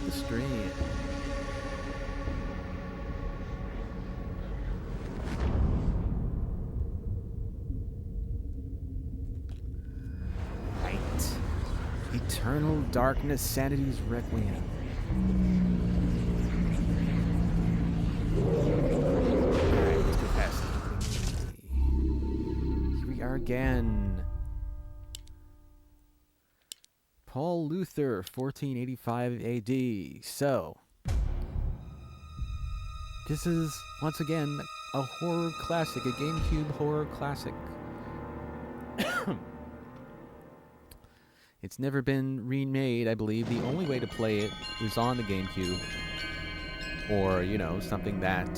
the stream. Night. Eternal darkness, Sanity's Requiem. Alright, let's go past it. Here we are again. Paul Luther, 1485 AD. So, this is, once again, a horror classic, a GameCube horror classic. It's never been remade, I believe. The only way to play it is on the GameCube. Or, you know, something that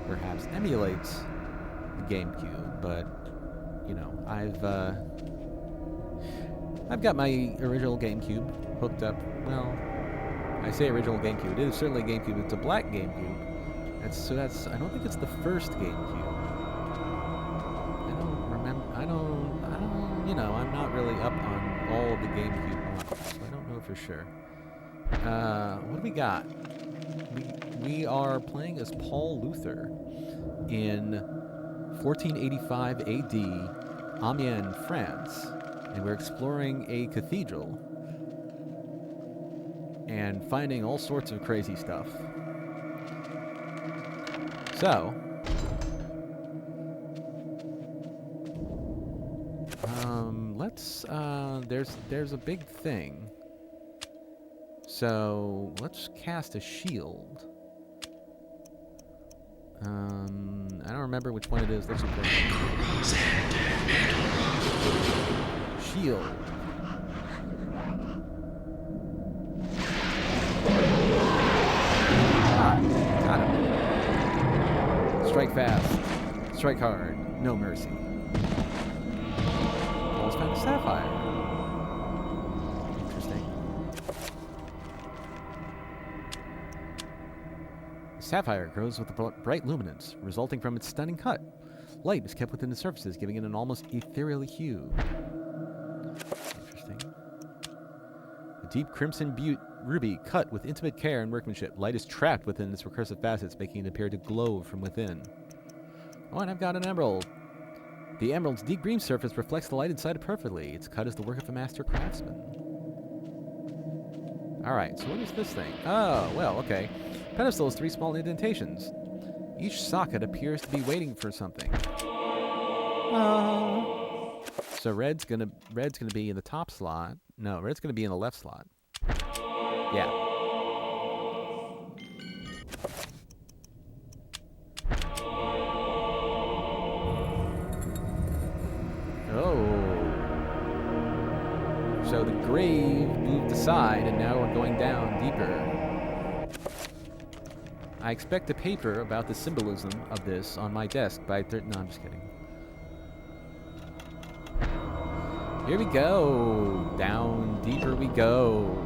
perhaps emulates the GameCube. But, you know, I've got my original GameCube hooked up. Well, I say original GameCube. It is certainly a GameCube. It's a black GameCube. That's. I don't think it's the first GameCube. I don't remember. I don't. You know, I'm not really up on all of the GameCube models, so I don't know for sure. What do we got? We are playing as Paul Luther in 1485 AD, Amiens, France. And we're exploring a cathedral and finding all sorts of crazy stuff. So, let's, there's a big thing. So, let's cast a shield. I don't remember which one it is. Let's look shield. Got him. Strike fast. Strike hard. No mercy. Almost found a sapphire. Interesting. The sapphire grows with a bright luminance, resulting from its stunning cut. Light is kept within the surfaces, giving it an almost ethereal hue. A deep crimson ruby cut with intimate care and workmanship. Light is trapped within its recursive facets, making it appear to glow from within. Oh, and I've got an emerald. The emerald's deep green surface reflects the light inside it perfectly. Its cut is the work of a master craftsman. Alright, so what is this thing? Oh, well, okay. Pedestal has 3 small indentations. Each socket appears to be waiting for something. So red's gonna be in the top slot. No, red's gonna be in the left slot. Yeah. Oh. So the grave moved aside, and now we're going down deeper. I expect a paper about the symbolism of this on my desk by no, I'm just kidding. Here we go. Down deeper we go.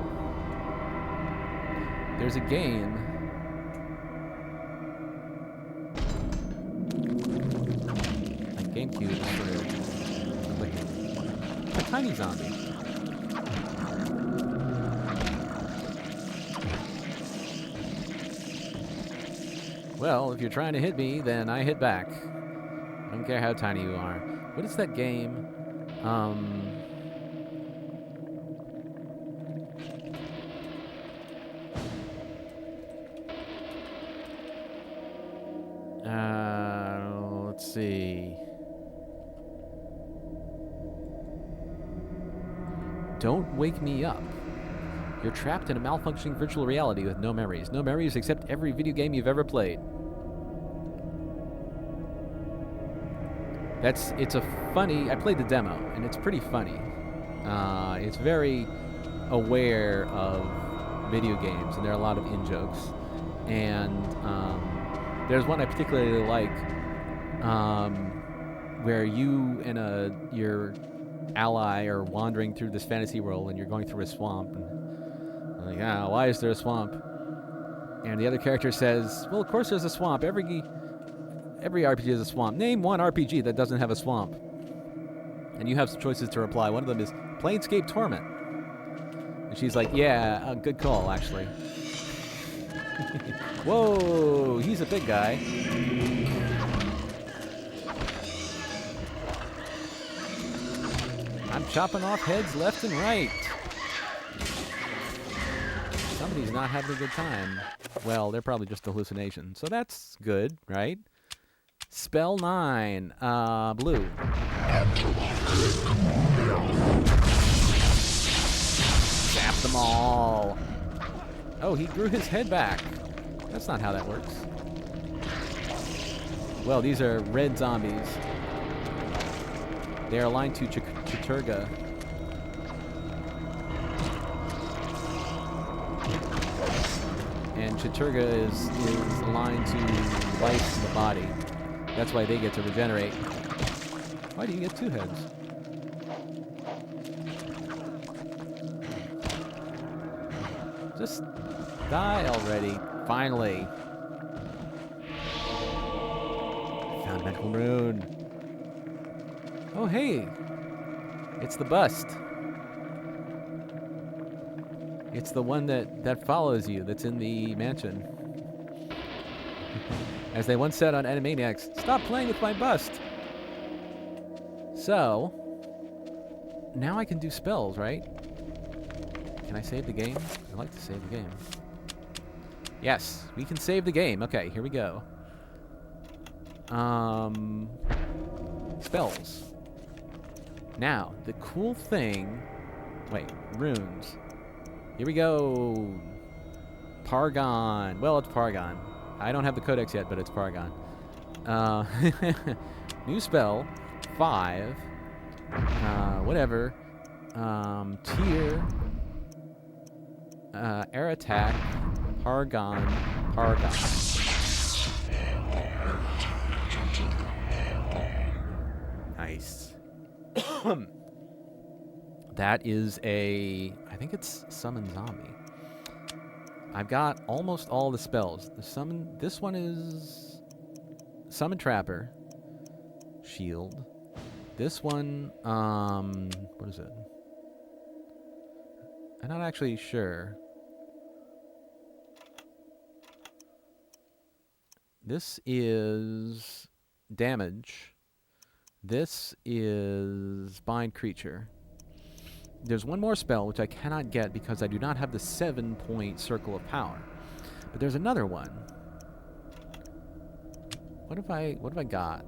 There's a game. Like GameCube is sort of like a tiny zombie. Well, if you're trying to hit me, then I hit back. I don't care how tiny you are. What is that game? Let's see. Don't wake me up. You're trapped in a malfunctioning virtual reality with no memories. No memories except every video game you've ever played. It's a funny, I played the demo, and it's pretty funny. It's very aware of video games, and there are a lot of in-jokes. And there's one I particularly like, where you and your ally are wandering through this fantasy world, and you're going through a swamp. And like, why is there a swamp? And the other character says, well, of course there's a swamp. Every RPG is a swamp. Name one RPG that doesn't have a swamp. And you have some choices to reply. One of them is Planescape Torment. And she's like, yeah, good call, actually. Whoa, he's a big guy. I'm chopping off heads left and right. Somebody's not having a good time. Well, they're probably just hallucinations. So that's good, right? Spell 9. Blue. Zap them all. Oh, he grew his head back. That's not how that works. Well, these are red zombies. They are aligned to Chiturga. And Chiturga is aligned to life in the body. That's why they get to regenerate. Why do you get 2 heads? Just die already. Finally. Found a medical rune. Oh, hey. It's the bust. It's the one that follows you, that's in the mansion. As they once said on Animaniacs, stop playing with my bust. So, now I can do spells, right? Can I save the game? I'd like to save the game. Yes, we can save the game. Okay, here we go. Spells. Now, the cool thing... Wait, runes. Here we go. Paragon. Well, it's Paragon. I don't have the codex yet, but it's Paragon. New spell. 5. Whatever. Tier. Air attack. Paragon. Paragon. Nice. That is a... I think it's Summon Zombie. I've got almost all the spells. The summon... This one is... Summon Trapper. Shield. This one... What is it? I'm not actually sure. This is... Damage. This is Bind Creature. There's one more spell which I cannot get because I do not have the 7-point Circle of Power. But there's another one. What have I got?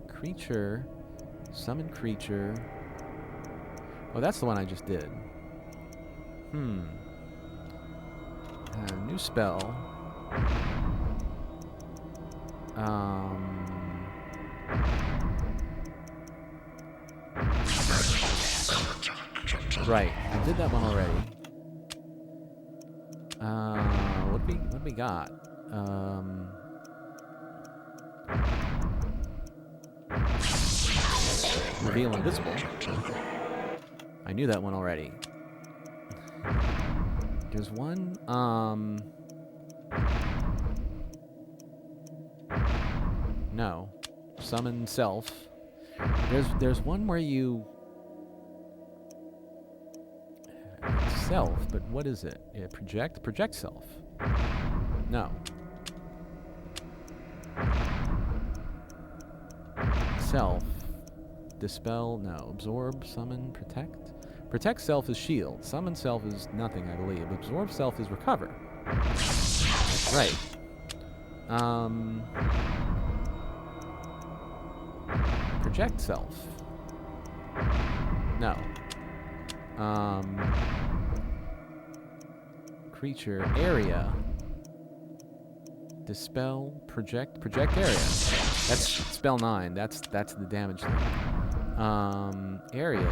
Creature, summon creature. Oh, that's the one I just did. New spell. Right, I did that one already. What we got? Reveal invisible. I knew that one already. There's one, no. Summon self. There's one where you... Self, but what is it? Yeah, project? Project self. No. Self. Dispel? No. Absorb, summon, protect? Protect self is shield. Summon self is nothing, I believe. Absorb self is recover. Right. Project self. No. Creature area. Dispel, project area. That's spell 9. That's the damage thing. Area.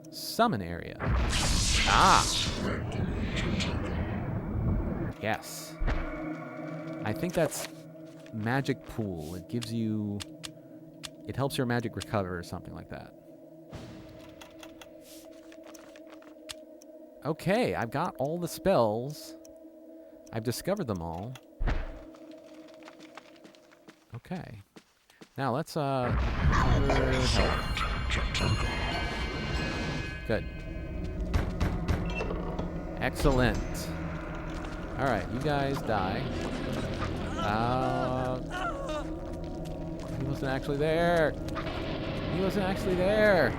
Summon area. Ah! Yes. I think that's magic pool. It gives you... It helps your magic recover or something like that. Okay, I've got all the spells. I've discovered them all. Okay. Now let's, Good. Excellent. Alright, you guys die. He wasn't actually there. He wasn't actually there.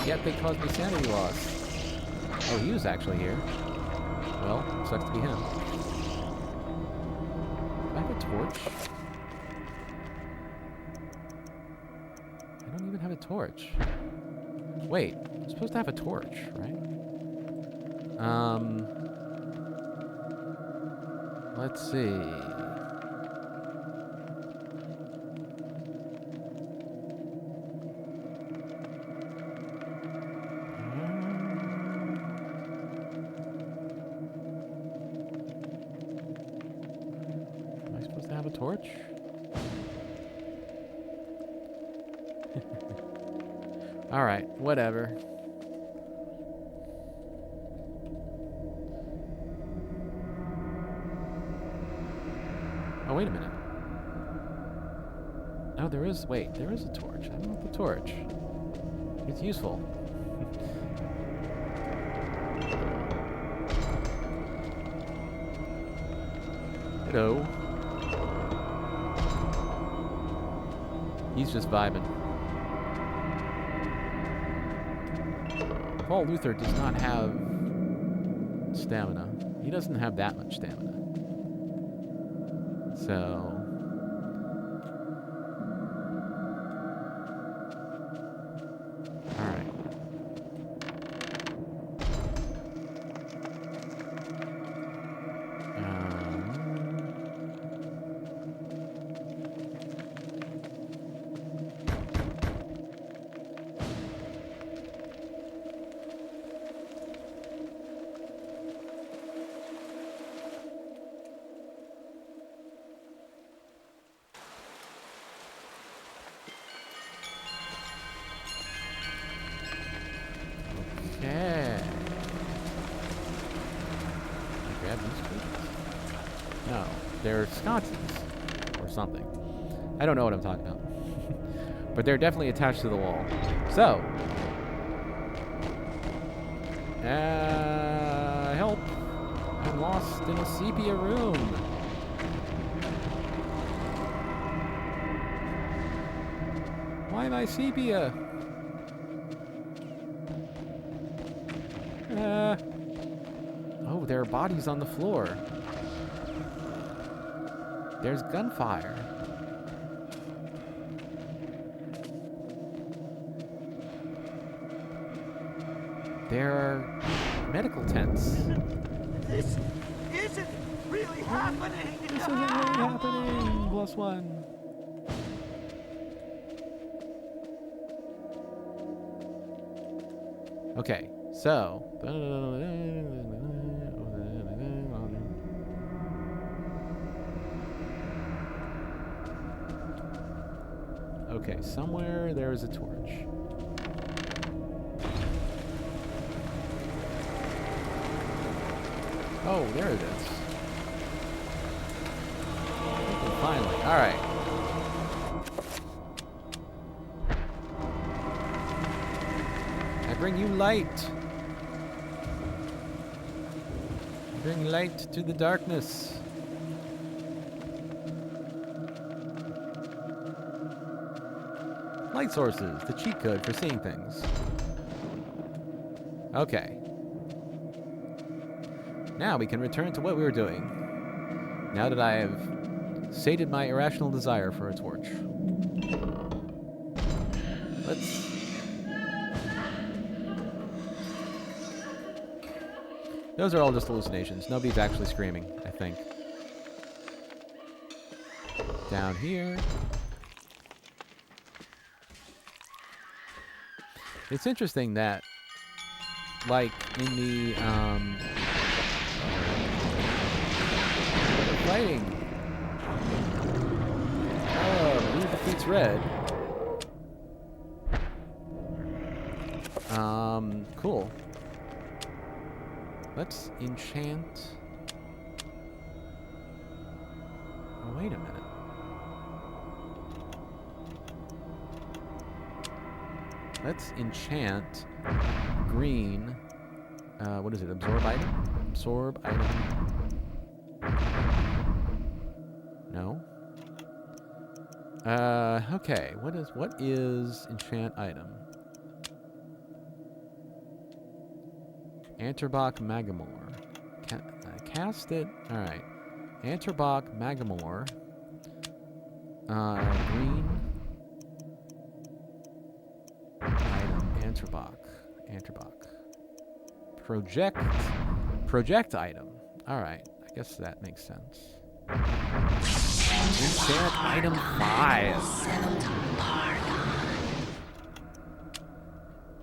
Yet they caused me sanity loss. Oh, he was actually here. Well, sucks to be him. Do I have a torch? I don't even have a torch. Wait, I'm supposed to have a torch, right? Let's see. Am I supposed to have a torch? All right, whatever. Oh, wait a minute. Oh, there is... Wait, there is a torch. I don't want the torch. It's useful. Hello. He's just vibing. Paul Luther does not have stamina. He doesn't have that much stamina. So... Alright. Okay. Grab these trees? No, they're sconces or something. I don't know what I'm talking about. But they're definitely attached to the wall. So, help! I'm lost in a sepia room. Why am I sepia? Oh, there are bodies on the floor. There's gunfire. There are medical tents. This isn't really happening. This isn't really happening. +1. Okay, so... Okay, somewhere there is a torch. Oh, there it is. Finally, alright. I bring you light. Bring light to the darkness. Light sources, the cheat code for seeing things. Okay. Now we can return to what we were doing. Now that I have sated my irrational desire for a torch. Let's... Those are all just hallucinations. Nobody's actually screaming, I think. Down here. It's interesting that, like, in the, they're fighting. Oh, blue defeats red. Cool. Let's enchant... Oh, wait a minute. Let's enchant green What is it? Absorb item? Absorb item. No. Okay. What is enchant item? Anterbach Magamore. Cast it. All right. Anterbach Magamore. Green. Item. Anterbach. Project item. All right. I guess that makes sense. Enchant item 5.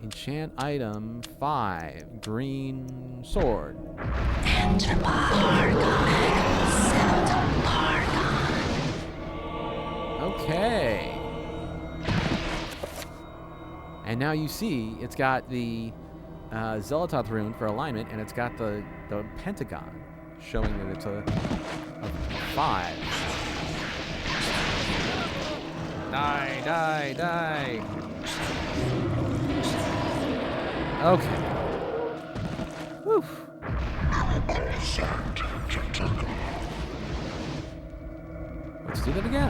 Enchant item 5. Green sword. Okay. And now you see it's got the Zealototh rune for alignment, and it's got the pentagon showing that it's a 5. Die. Okay. Whew. Let's do that again.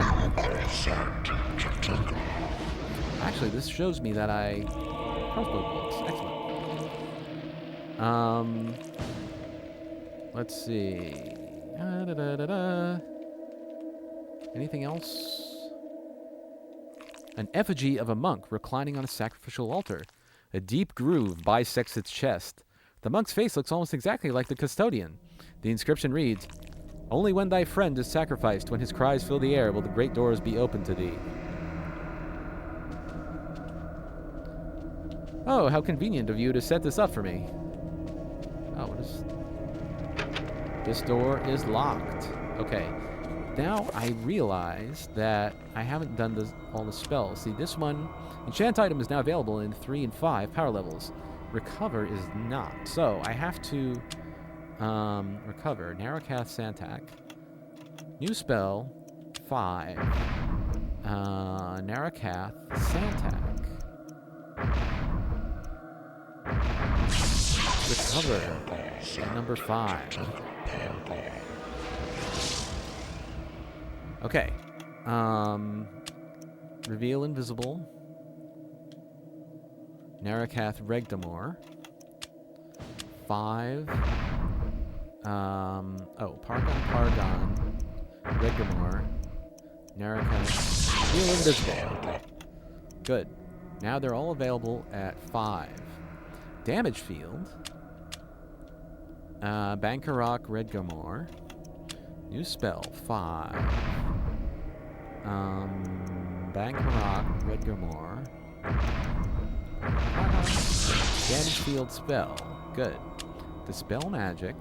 Actually, this shows me that I crossbow bolts. Excellent. Let's see. Anything else? An effigy of a monk reclining on a sacrificial altar. A deep groove bisects its chest. The monk's face looks almost exactly like the custodian. The inscription reads, "Only when thy friend is sacrificed, when his cries fill the air, will the great doors be opened to thee." Oh, how convenient of you to set this up for me. Oh, what is... This door is locked. Okay. Now I realize that I haven't done all the spells. See, this one, enchant item is now available in 3 and 5 power levels. Recover is not. So I have to recover. Narrowcath Santac. New spell, 5. Narrowcath Santac. Recover at number 5. Okay. Reveal invisible. Narrowcath Regdamore. 5. Pargon. Regdamore. Narrowcath. Reveal invisible. Good. Now they're all available at 5. Damage field. Bankarok Redgamore. New spell, 5. Bankarok Redgamore. Damage field spell. Good. Dispel magic.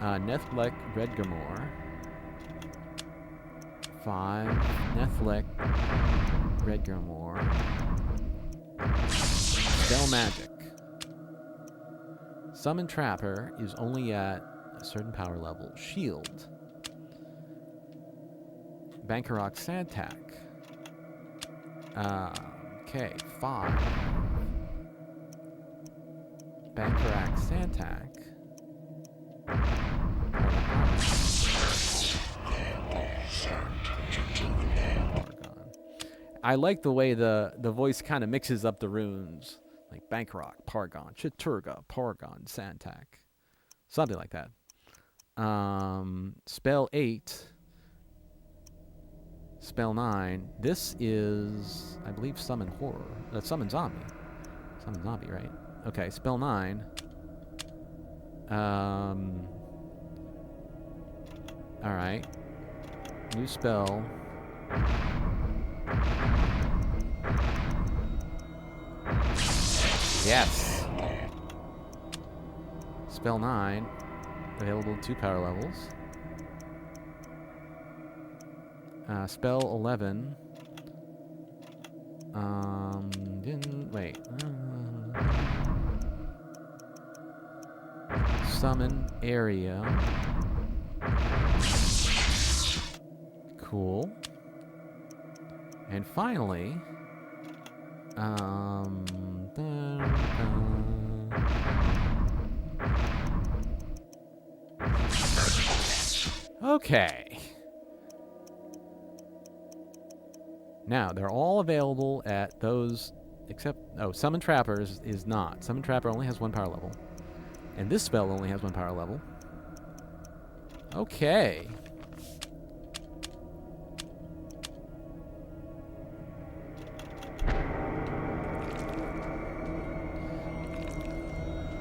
Nethlek Redgamore. 5. Nethlek Redgamore. Spell magic. Summon Trapper is only at a certain power level. Shield. Bankarok Santac. Okay, 5. Bankarok Santac. I like the way the voice kind of mixes up the runes. Like Bankarok, Pargon, Chaturga, Pargon, Santac. Something like that. Spell 8. Spell 9. This is, I believe, Summon Horror. Summon Zombie. Summon Zombie, right? Okay, spell 9. Alright. New spell. Yes! Spell 9. Available in 2 power levels. Spell 11. Wait. Summon area. Cool. And finally, Okay. Now, they're all available at those, except, oh, Summon Trapper is not. Summon Trapper only has 1 power level. And this spell only has 1 power level. Okay.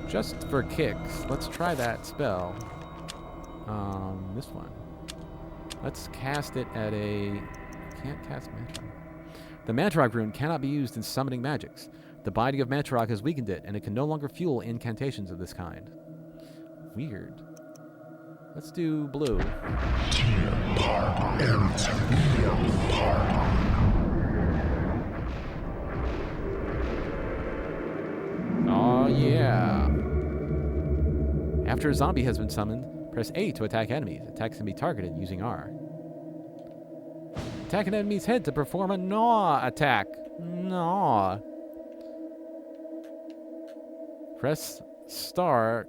Just for kicks, let's try that spell. This one. Let's cast it at a... Can't cast Mantrog. The Mantrog rune cannot be used in summoning magics. The binding of Mantrog has weakened it, and it can no longer fuel incantations of this kind. Weird. Let's do blue. Oh, yeah. After a zombie has been summoned, press A to attack enemies. Attacks can be targeted using R. Attack an enemy's head to perform a gnaw attack. Gnaw. Press start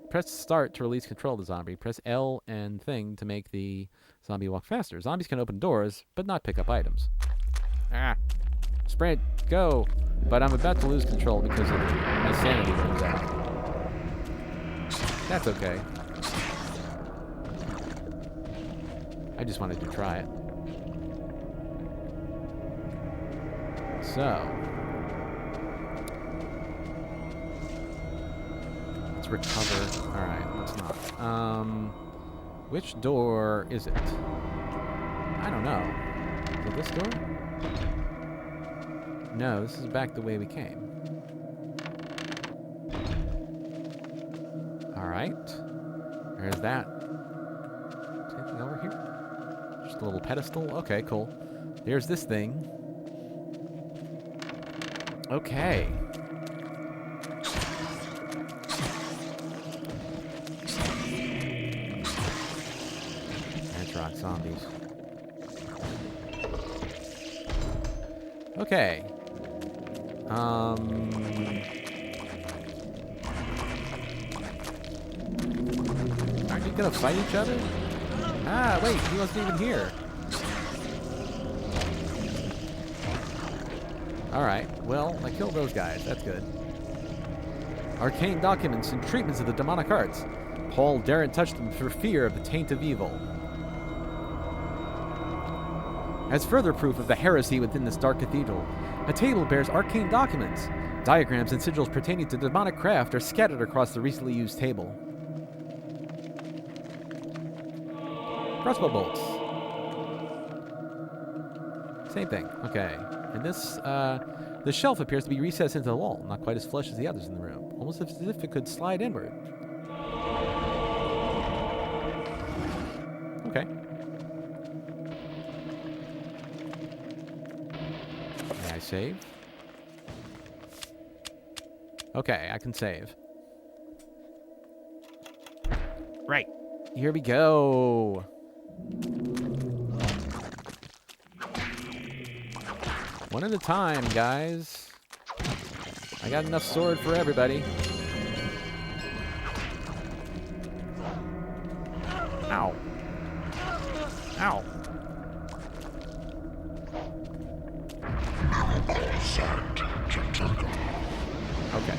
to release control of the zombie. Press L and thing to make the zombie walk faster. Zombies can open doors, but not pick up items. Ah. Sprint. Go. But I'm about to lose control because of my sanity runs out. That's okay. I just wanted to try it. So. Let's recover. Alright, let's not. Which door is it? I don't know. Is it this door? No, this is back the way we came. Alright. There's that. Is anything over here? Just a little pedestal? Okay, cool. There's this thing. Okay. Mantrog zombies. Okay. Aren't you gonna fight each other? Ah, wait, he wasn't even here. Alright, well, I killed those guys. That's good. Arcane documents and treatments of the demonic arts. Paul daren't touch them for fear of the taint of evil. As further proof of the heresy within this dark cathedral, a table bears arcane documents. Diagrams and sigils pertaining to demonic craft are scattered across the recently used table. Crossbow bolts. Same thing. Okay. And this, the shelf appears to be recessed into the wall, not quite as flush as the others in the room, almost as if it could slide inward. Okay. May I save? Okay, I can save. Right. Here we go. One at a time, guys. I got enough sword for everybody. Ow. Ow. Okay.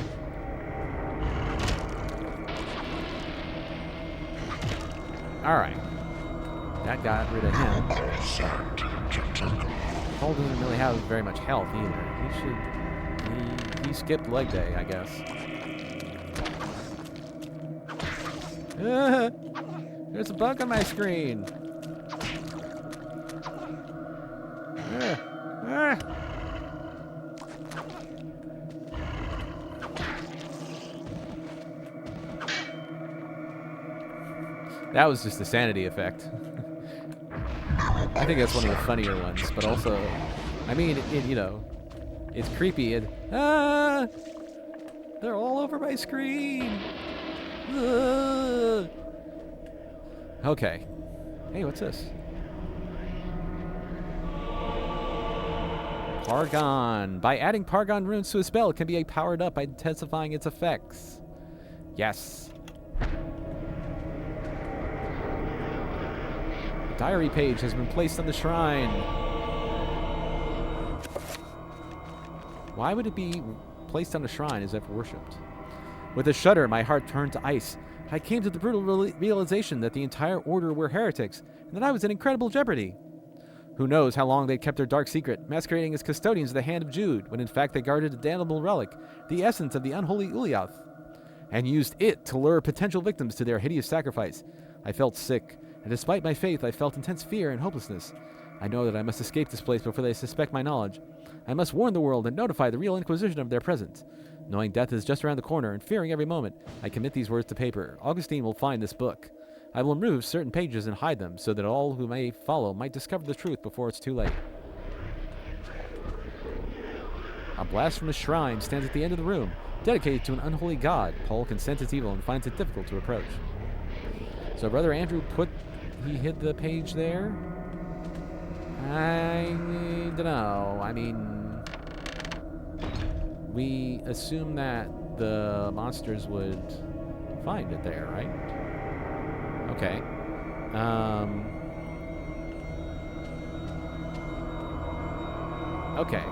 Alright. That got rid of him. Paul doesn't really have very much health either. He skipped leg day, I guess. There's a bug on my screen. That was just the sanity effect. I think that's one of the funnier ones, but also, I mean, you know, it's creepy and they're all over my screen. Okay. Hey, what's this? Pargon. By adding Pargon runes to a spell, it can be powered up by intensifying its effects. Yes. diary page has been placed on the shrine. Why would it be placed on a shrine as if worshipped? With a shudder, my heart turned to ice. I came to the brutal realization that the entire order were heretics, and that I was in incredible jeopardy. Who knows how long they'd kept their dark secret, masquerading as custodians of the Hand of Jude, when in fact they guarded a damnable relic, the essence of the unholy Ulyath, and used it to lure potential victims to their hideous sacrifice. I felt sick, and despite my faith, I felt intense fear and hopelessness. I know that I must escape this place before they suspect my knowledge. I must warn the world and notify the real Inquisition of their presence. Knowing death is just around the corner and fearing every moment, I commit these words to paper. Augustine will find this book. I will remove certain pages and hide them so that all who may follow might discover the truth before it's too late. A blast from a shrine stands at the end of the room, dedicated to an unholy god. Paul can sense its evil and finds it difficult to approach. So Brother Andrew he hid the page there? I don't know. I mean, we assume that the monsters would find it there, right? Okay. Okay.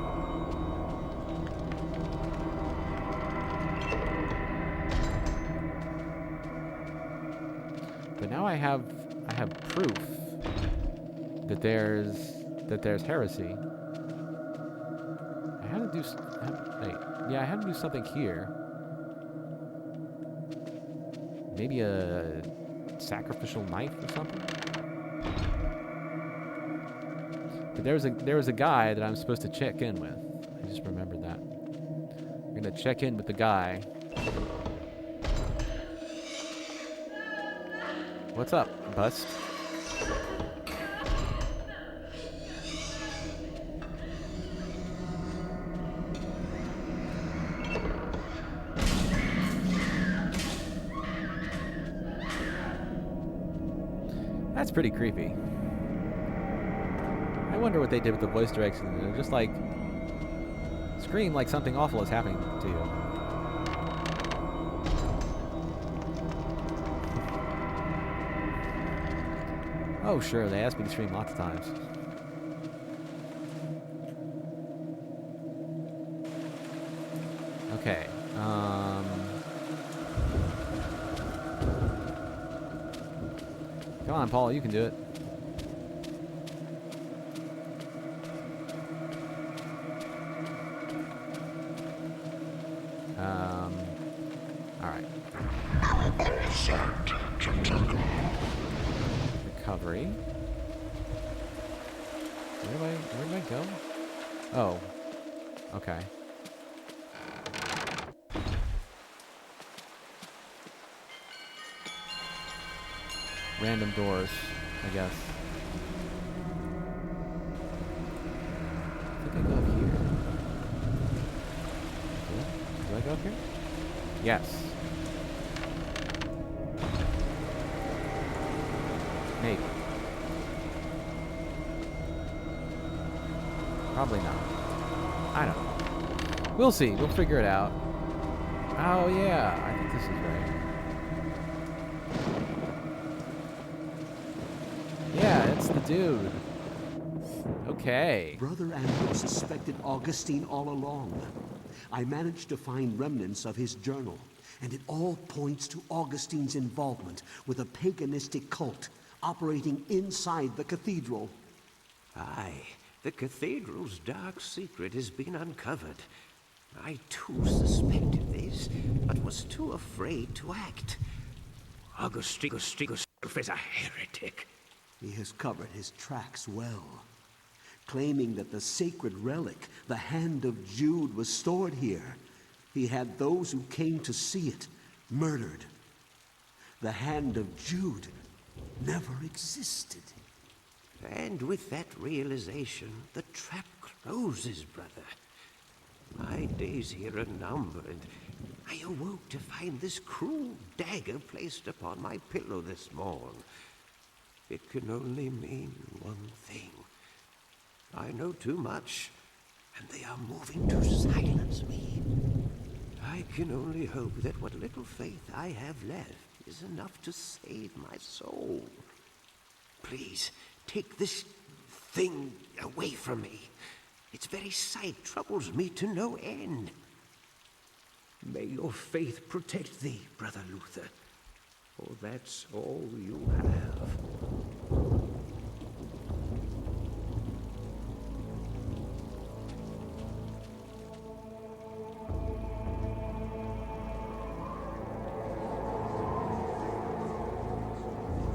But now I have proof that there's heresy. I had to do I had to do something here. Maybe a sacrificial knife or something. But there was a guy that I'm supposed to check in with. I just remembered that. I'm gonna check in with the guy. What's up, Bust? That's pretty creepy. I wonder what they did with the voice direction. They're just like scream like something awful is happening to you. Oh, sure, they asked me to stream lots of times. Okay, come on, Paul, you can do it. Alright. Recovery. Where do I go? Oh. Okay. Random doors, I guess. I think I go up here. Do I go up here? Yes. Maybe. Probably not. I don't know. We'll see. We'll figure it out. Oh, yeah. I think this is right. Yeah, it's the dude. Okay. Brother Andrew suspected Augustine all along. I managed to find remnants of his journal, and it all points to Augustine's involvement with a paganistic cult operating inside the cathedral. Aye, the cathedral's dark secret has been uncovered. I too suspected this, but was too afraid to act. Augustine is a heretic. He has covered his tracks well, claiming that the sacred relic, the Hand of Jude, was stored here. He had those who came to see it murdered. The Hand of Jude never existed. And with that realization, the trap closes, brother. My days here are numbered. I awoke to find this cruel dagger placed upon my pillow this morn. It can only mean one thing. I know too much, and they are moving to silence me. I can only hope that what little faith I have left is enough to save my soul. Please, Take this thing away from me. Its very sight troubles me to no end. May your faith protect thee, Brother Luther, for that's all you have.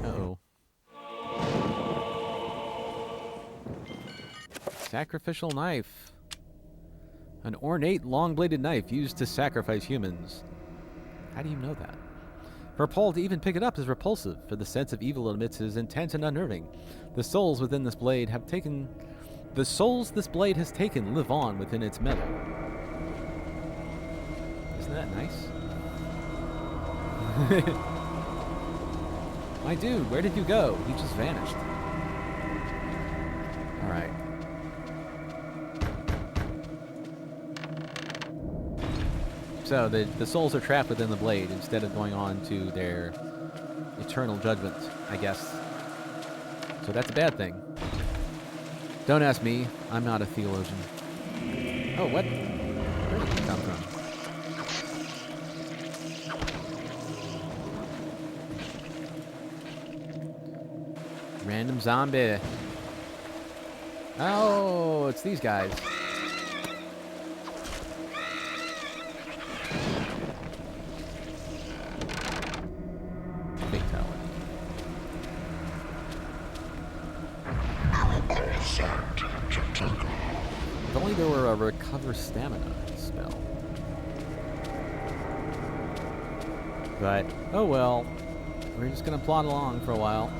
Uh-oh. Sacrificial knife. An ornate, long-bladed knife used to sacrifice humans. How do you know that? For Paul to even pick it up is repulsive, for the sense of evil it emits is intense and unnerving. The souls within this blade have taken... The souls this blade has taken live on within its metal. Isn't that nice? My dude, where did you go? He just vanished. Alright. So the souls are trapped within the blade instead of going on to their eternal judgment, I guess. So that's a bad thing. Don't ask me. I'm not a theologian. Oh, what? Where did it come from? Random zombie. Oh, it's these guys. If only there were a recover stamina spell. But, oh well. We're just gonna plod along for a while.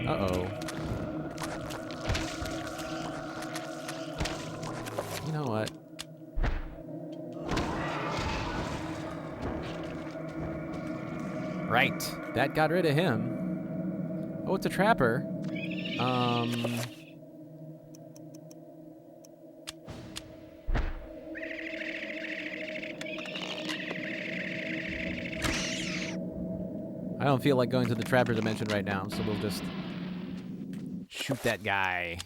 Uh-oh. You know what? Right. That got rid of him. Oh, it's a trapper. I don't feel like going to the trapper dimension right now, so we'll just shoot that guy.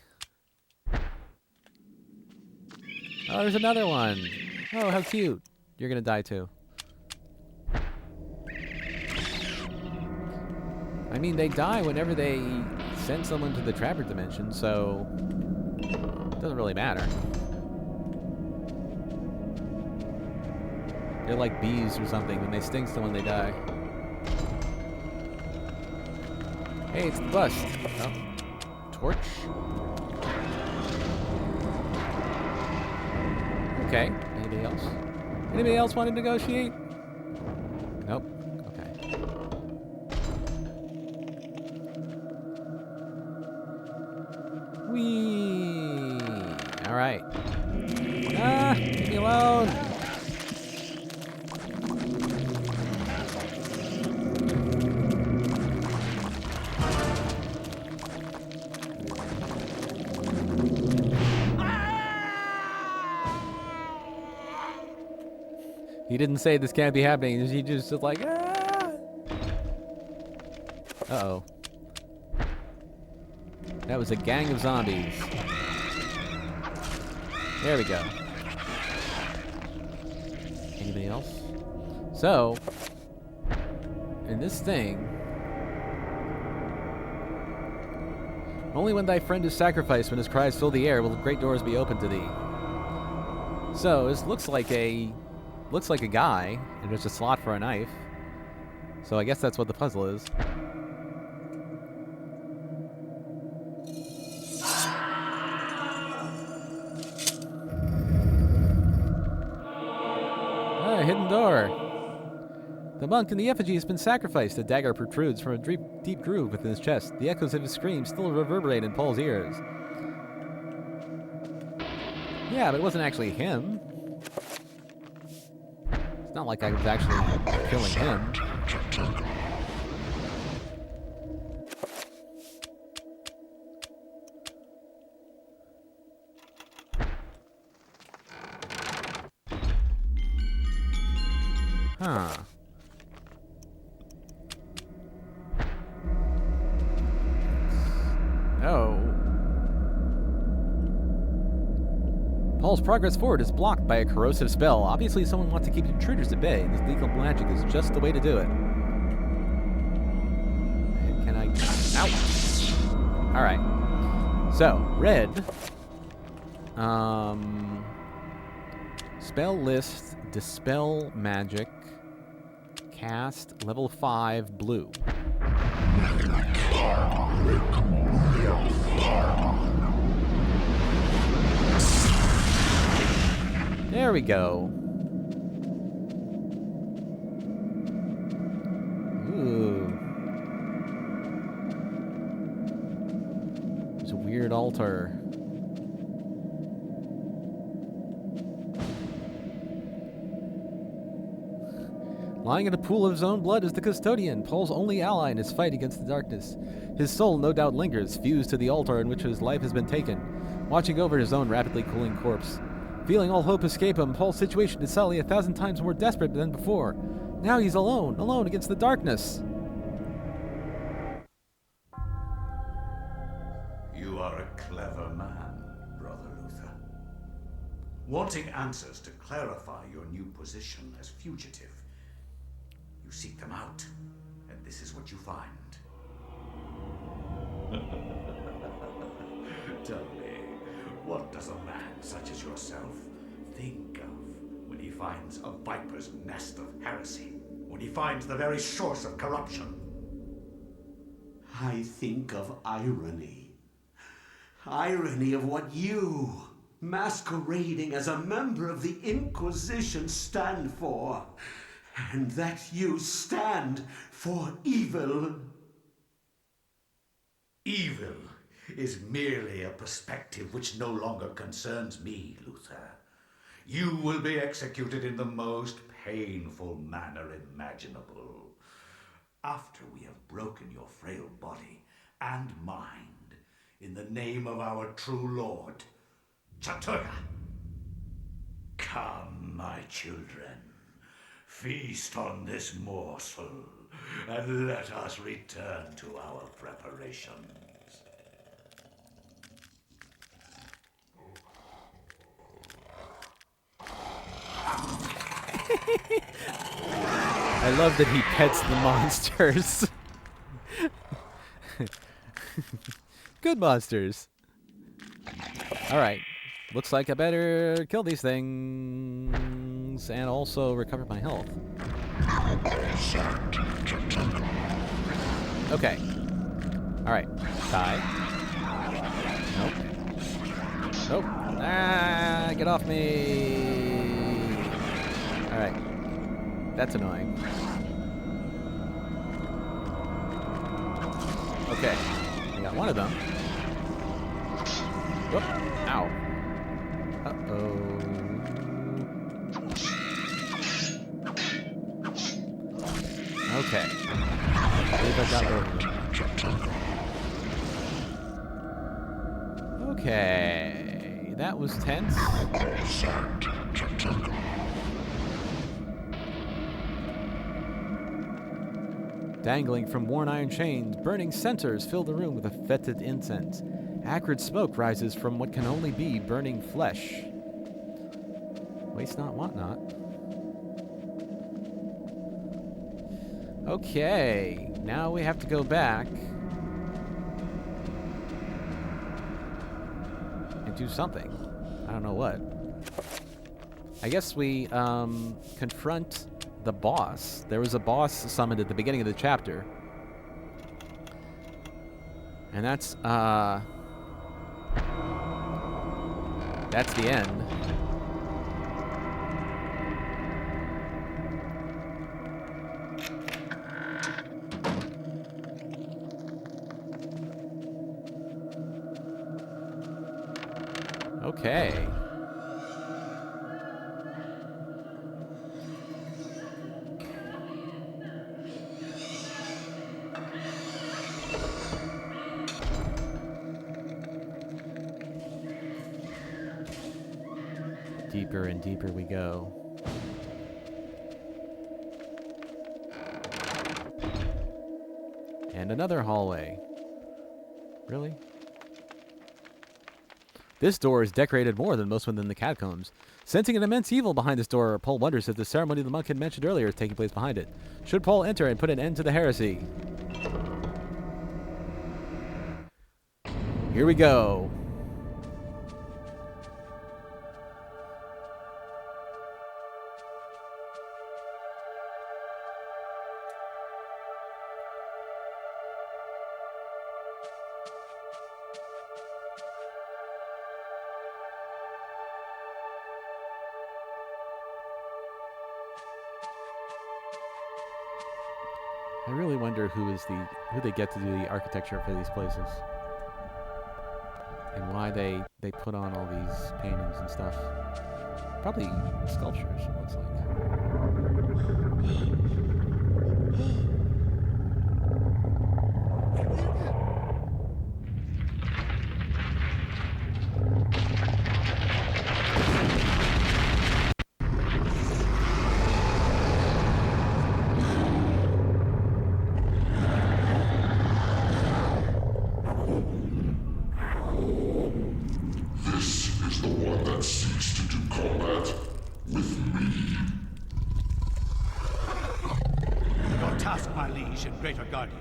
Oh, there's another one. Oh, how cute. You're gonna die too. I mean, they die whenever they send someone to the trapper dimension, so it doesn't really matter. They're like bees or something. When they sting someone, they die. Hey, it's the bus. Oh. Torch? Okay. Anybody else? Anybody else want to negotiate? Nope. Okay. Whee! Alright. Ah! Leave me alone! He didn't say this can't be happening. He just like, ah! Uh-oh. That was a gang of zombies. There we go. Anybody else? So, in this thing, only when thy friend is sacrificed, when his cries fill the air, will the great doors be open to thee. So, this looks like a guy, and there's a slot for a knife. So I guess that's what the puzzle is. Ah, hidden door. The monk in the effigy has been sacrificed. A dagger protrudes from a deep groove within his chest. The echoes of his screams still reverberate in Paul's ears. Yeah, but it wasn't actually him. It's not like I was actually killing him. Huh. Oh. Paul's progress forward is blocked by a corrosive spell. Obviously, someone wants to keep intruders at bay. This lethal magic is just the way to do it. And can I... Ow! Alright. So, red. Spell list, dispel magic, cast, level 5, blue. There we go. Ooh. There's a weird altar. Lying in a pool of his own blood is the custodian, Paul's only ally in his fight against the darkness. His soul no doubt lingers, fused to the altar in which his life has been taken, watching over his own rapidly cooling corpse. Feeling all hope escape him, Paul's situation is suddenly 1,000 times more desperate than before. Now he's alone against the darkness. You are a clever man, Brother Luther. Wanting answers to clarify your new position as fugitive, you seek them out, and this is what you find. Tell me, what does a man such as yourself think of when he finds a viper's nest of heresy? When he finds the very source of corruption? I think of irony. Irony of what you, masquerading as a member of the Inquisition, stand for. And that you stand for evil. Evil is merely a perspective which no longer concerns me, Luther. You will be executed in the most painful manner imaginable. After we have broken your frail body and mind in the name of our true Lord, Chaturga. Come, my children. Feast on this morsel, and let us return to our preparations. I love that he pets the monsters. Good monsters. Alright. Looks like I better kill these things and also recover my health. Okay. Alright. Die. Nope. Nope. Ah, get off me. Alright. That's annoying. Okay. I got one of them. Whoop. Ow. Uh-oh. Okay. I believe I got both of them. Okay. That was tense. Dangling from worn iron chains, burning censers fill the room with a fetid incense. Acrid smoke rises from what can only be burning flesh. Waste not, want not. Okay, now we have to go back and do something. I don't know what. I guess we confront the boss. There was a boss summoned at the beginning of the chapter. And that's the end. Okay. Deeper and deeper we go. And another hallway. Really? This door is decorated more than most within the catacombs. Sensing an immense evil behind this door, Paul wonders if the ceremony the monk had mentioned earlier is taking place behind it. Should Paul enter and put an end to the heresy? Here we go. I really wonder who they get to do the architecture for these places, and why they put on all these paintings and stuff. Probably sculptures, it looks like. Your task, my liege and greater guardian,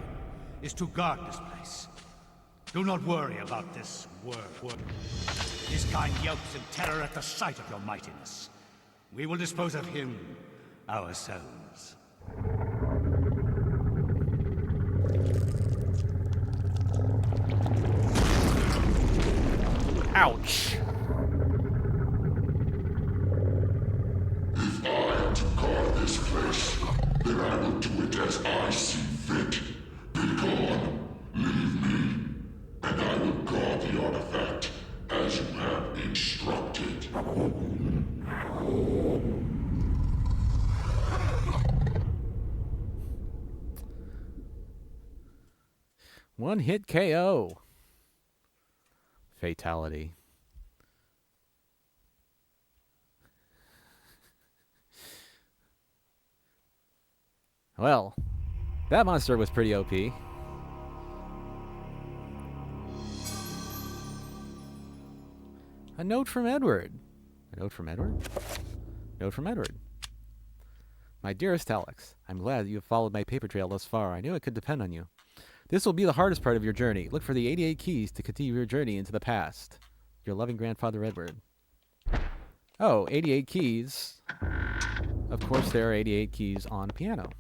is to guard this place. Do not worry about this word. His kind yelps in terror at the sight of your mightiness. We will dispose of him ourselves. Ouch! If I am to guard this place, then I will do it as I see fit. Be gone, leave me, and I will guard the artifact as you have instructed. One hit KO. Fatality. Well, that monster was pretty OP. A note from Edward. A note from Edward? Note from Edward. My dearest Alex, I'm glad you have followed my paper trail thus far. I knew it could depend on you. This will be the hardest part of your journey. Look for the 88 keys to continue your journey into the past. Your loving grandfather, Edward. Oh, 88 keys. Of course, there are 88 keys on a piano.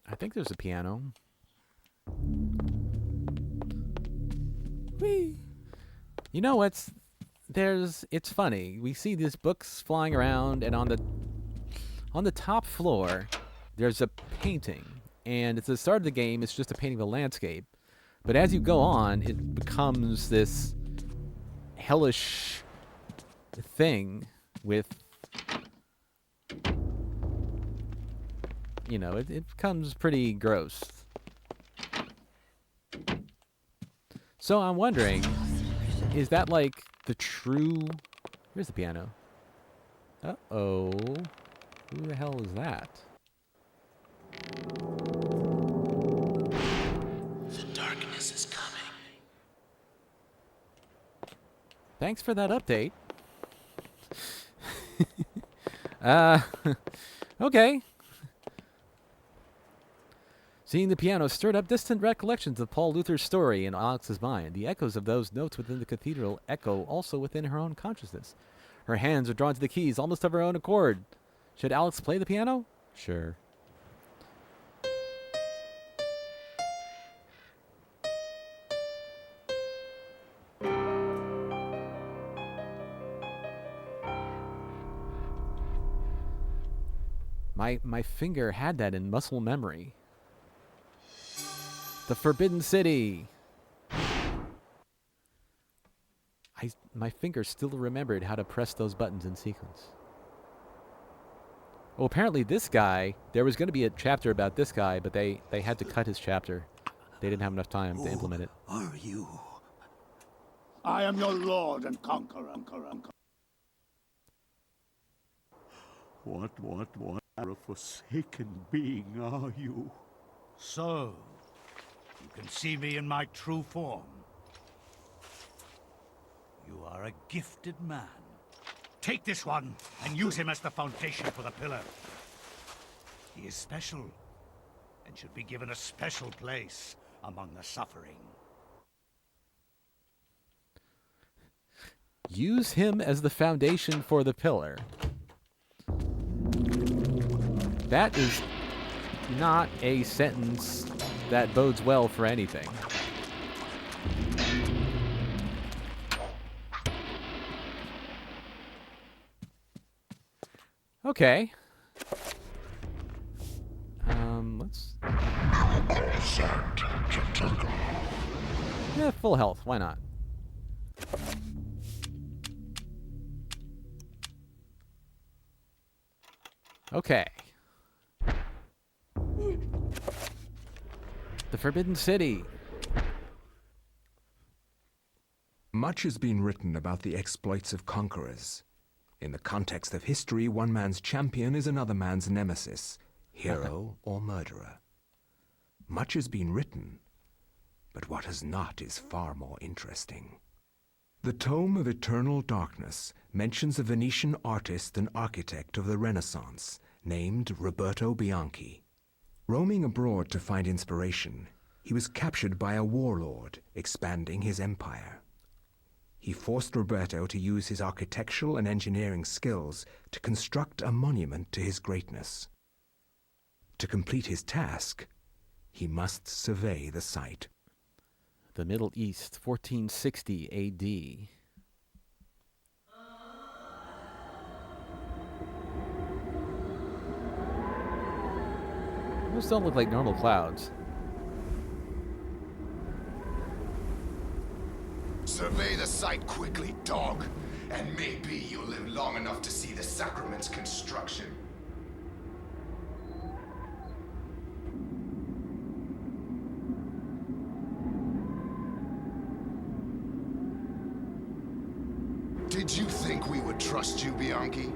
I think there's a piano. Whee! You know what's... It's funny. We see these books flying around, and on the top floor, there's a painting. And at the start of the game, it's just a painting of a landscape. But as you go on, it becomes this hellish thing with... You know, it becomes pretty gross. So I'm wondering, is that like the true... Here's the piano. Uh-oh. Who the hell is that? The darkness is coming. Thanks for that update. Okay. Seeing the piano stirred up distant recollections of Paul Luther's story in Alex's mind. The echoes of those notes within the cathedral echo also within her own consciousness. Her hands are drawn to the keys almost of her own accord. Should Alex play the piano? Sure. My finger had that in muscle memory. The Forbidden City. My finger still remembered how to press those buttons in sequence. Well, apparently this guy, there was going to be a chapter about this guy, but they had to cut his chapter. They didn't have enough time to implement it. Are you? I am your lord and conqueror. What a forsaken being, are you? So, you can see me in my true form. You are a gifted man. Take this one and use him as the foundation for the pillar. He is special and should be given a special place among the suffering. Use him as the foundation for the pillar. That is not a sentence that bodes well for anything. Okay. Let's... Yeah, full health. Why not? Okay. The Forbidden City. Much has been written about the exploits of conquerors. In the context of history, one man's champion is another man's nemesis, hero or murderer. Much has been written, but what has not is far more interesting. The Tome of Eternal Darkness mentions a Venetian artist and architect of the Renaissance named Roberto Bianchi. Roaming abroad to find inspiration, he was captured by a warlord expanding his empire. He forced Roberto to use his architectural and engineering skills to construct a monument to his greatness. To complete his task, he must survey the site. The Middle East, 1460 AD. Those don't look like normal clouds. Survey the site quickly, dog, and maybe you'll live long enough to see the sacrament's construction. Did you think we would trust you, Bianchi?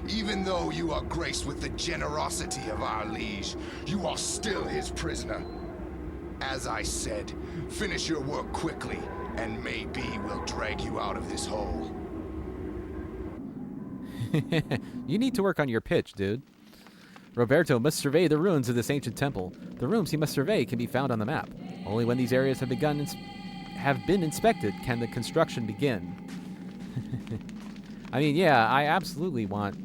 Even though you are graced with the generosity of our liege, you are still his prisoner. As I said, finish your work quickly, and maybe we'll drag you out of this hole. You need to work on your pitch, dude. Roberto must survey the ruins of this ancient temple. The rooms he must survey can be found on the map. Only when these areas have been inspected can the construction begin. I mean, yeah, I absolutely want...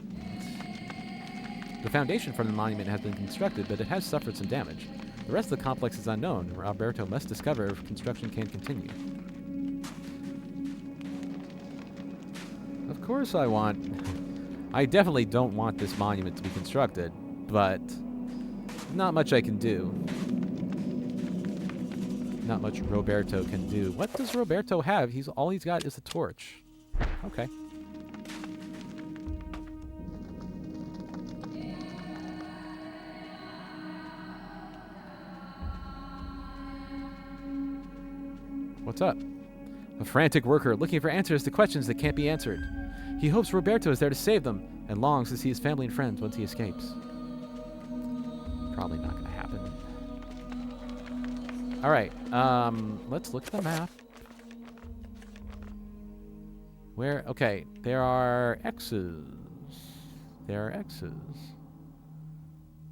The foundation for the monument has been constructed, but it has suffered some damage. The rest of the complex is unknown. Roberto must discover if construction can continue. Of course I want... I definitely don't want this monument to be constructed, but not much I can do. Not much Roberto can do. What does Roberto have? All he's got is a torch. Okay. What's up? A frantic worker looking for answers to questions that can't be answered. He hopes Roberto is there to save them and longs to see his family and friends once he escapes. Probably not going to happen. All right, let's look at the map. Where? Okay, there are X's. There are X's.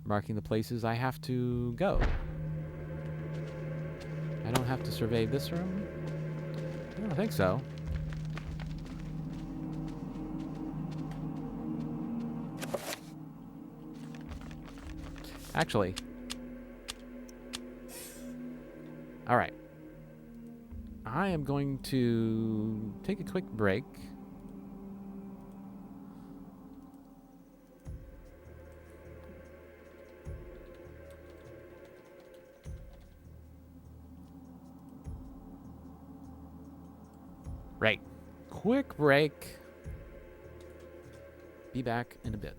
Marking the places I have to go. I don't have to survey this room? I don't think so. Actually. All right. I am going to take a quick break. Right. Quick break. Be back in a bit.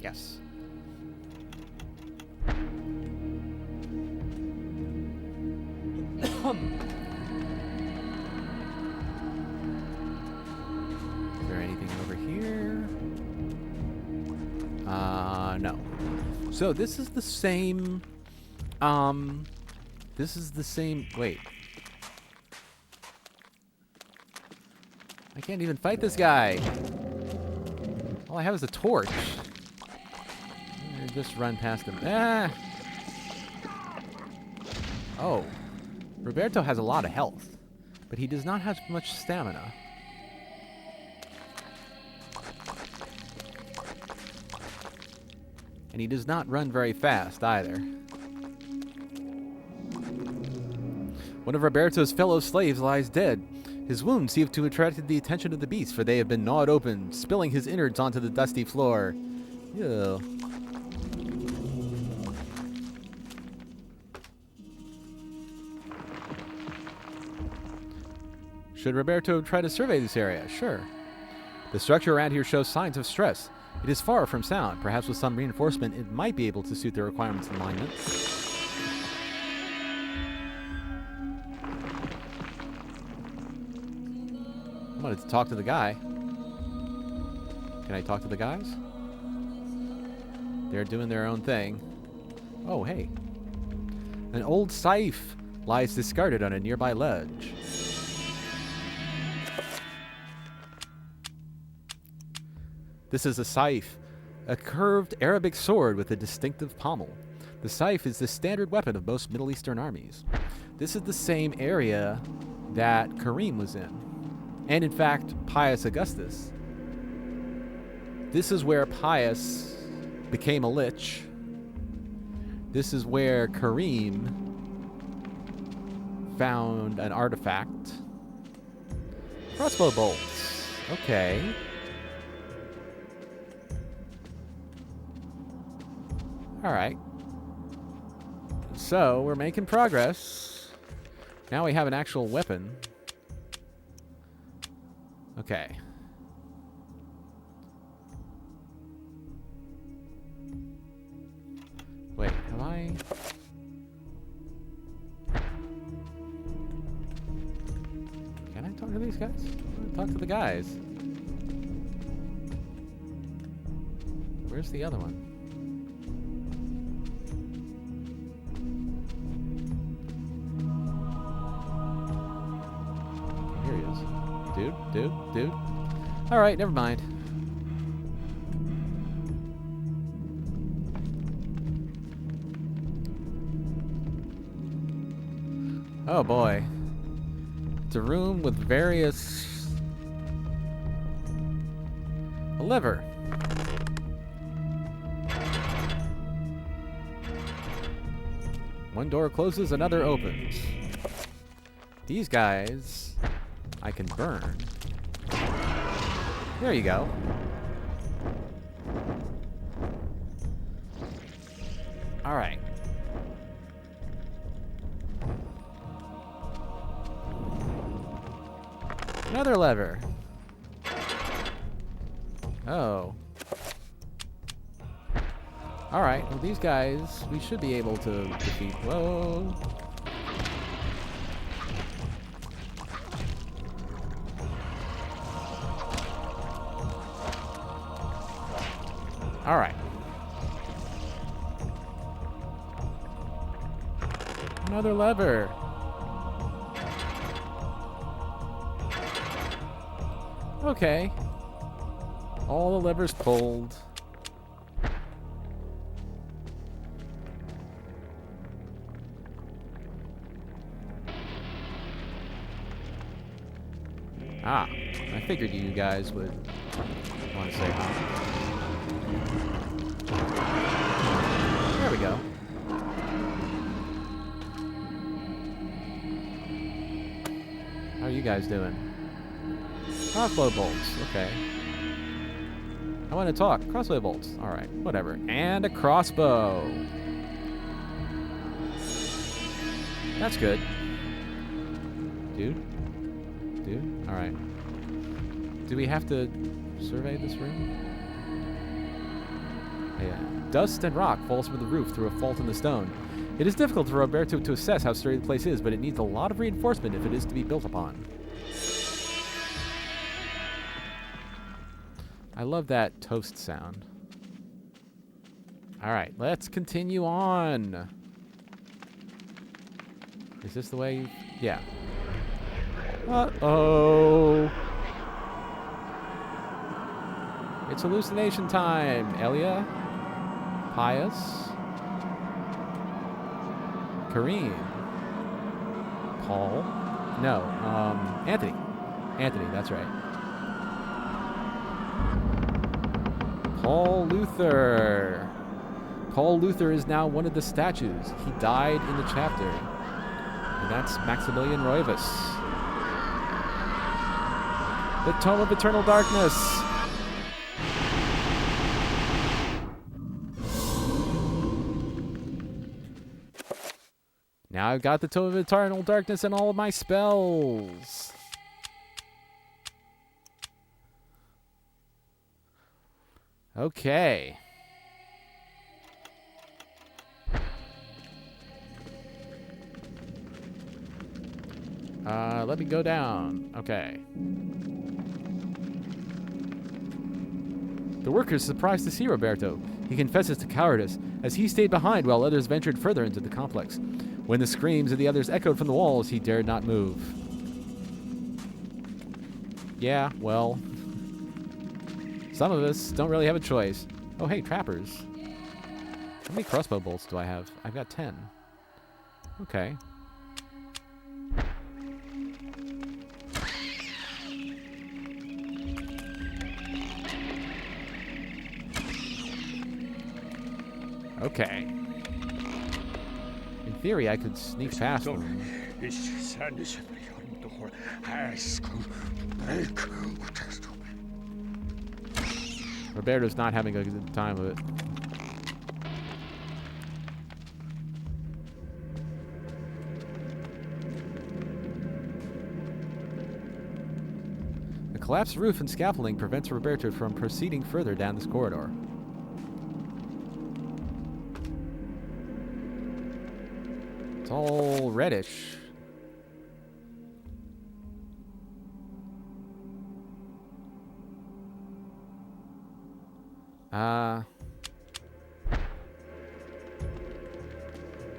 Yes. Is there anything over here? No. So this is the same. This is the same. Wait. I can't even fight this guy. All I have is a torch. Just run past him. Ah! Oh. Roberto has a lot of health, but he does not have much stamina. And he does not run very fast either. One of Roberto's fellow slaves lies dead. His wounds seem to have attracted the attention of the beasts, for they have been gnawed open, spilling his innards onto the dusty floor. Ew. Should Roberto try to survey this area? Sure. The structure around here shows signs of stress. It is far from sound. Perhaps with some reinforcement, it might be able to suit the requirements of alignment. I wanted to talk to the guy. Can I talk to the guys? They're doing their own thing. Oh, hey. An old scythe lies discarded on a nearby ledge. This is a scythe, a curved Arabic sword with a distinctive pommel. The scythe is the standard weapon of most Middle Eastern armies. This is the same area that Karim was in. And in fact, Pius Augustus. This is where Pius became a lich. This is where Karim found an artifact. Crossbow bolts. Okay. Alright. So, we're making progress. Now we have an actual weapon. Okay. Wait, have I... Can I talk to these guys? I want to talk to the guys. Where's the other one? Here he is. Dude. Alright, never mind. Oh boy. It's a room with various... A lever. One door closes, another opens. These guys... I can burn. There you go. Alright. Another lever. Oh. Alright, well these guys, we should be able to defeat. Whoa. Alright. Another lever. Okay. All the levers pulled. Ah, I figured you guys would want to say hi. There we go. How are you guys doing? Crossbow bolts. Okay. I want to talk. Crossbow bolts. Alright, whatever. And a crossbow. That's good. Dude? Alright. Do we have to survey this room? Yeah. Dust and rock falls from the roof through a fault in the stone. It is difficult for Roberto to assess how sturdy the place is, but it needs a lot of reinforcement if it is to be built upon. I love that toast sound. Alright, let's continue on. Is this the way? Yeah. Uh-oh. It's hallucination time. Elia? Pius? Kareem? Paul? No, Anthony. Anthony, that's right. Paul Luther. Paul Luther is now one of the statues. He died in the chapter. And that's Maximilian Roivas. The Tome of Eternal Darkness. Now I've got the Tome of Eternal Darkness and all of my spells. Okay. Let me go down. Okay. The workers are surprised to see Roberto. He confesses to cowardice, as he stayed behind while others ventured further into the complex. When the screams of the others echoed from the walls, he dared not move. Yeah, well, some of us don't really have a choice. Oh, hey, trappers. How many crossbow bolts do I have? I've got 10. Okay. Okay. In theory, I could sneak past them. Roberto's not having a good time of it. The collapsed roof and scaffolding prevents Roberto from proceeding further down this corridor. It's all reddish.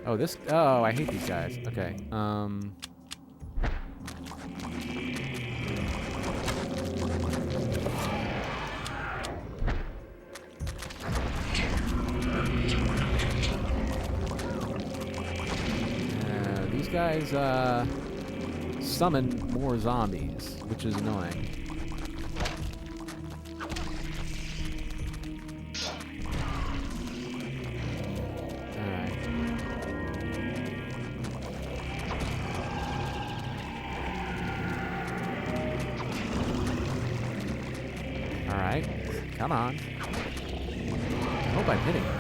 Oh, this. Oh, I hate these guys. Okay. These guys summon more zombies, which is annoying. Come on. I hope I'm hitting him.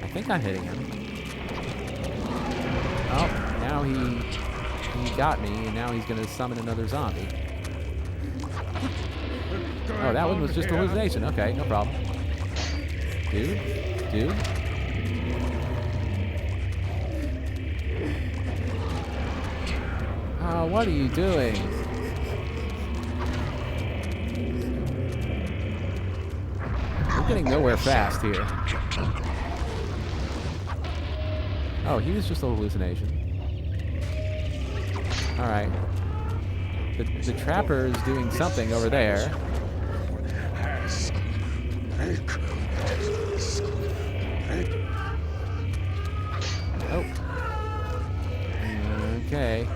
I think I'm hitting him. Oh, now he got me, and now he's going to summon another zombie. Oh, that one was just a hallucination. Okay, no problem. Dude? Oh, what are you doing? Getting nowhere fast here. Oh, he was just a hallucination. Alright. The trapper is doing something over there. Oh. Okay.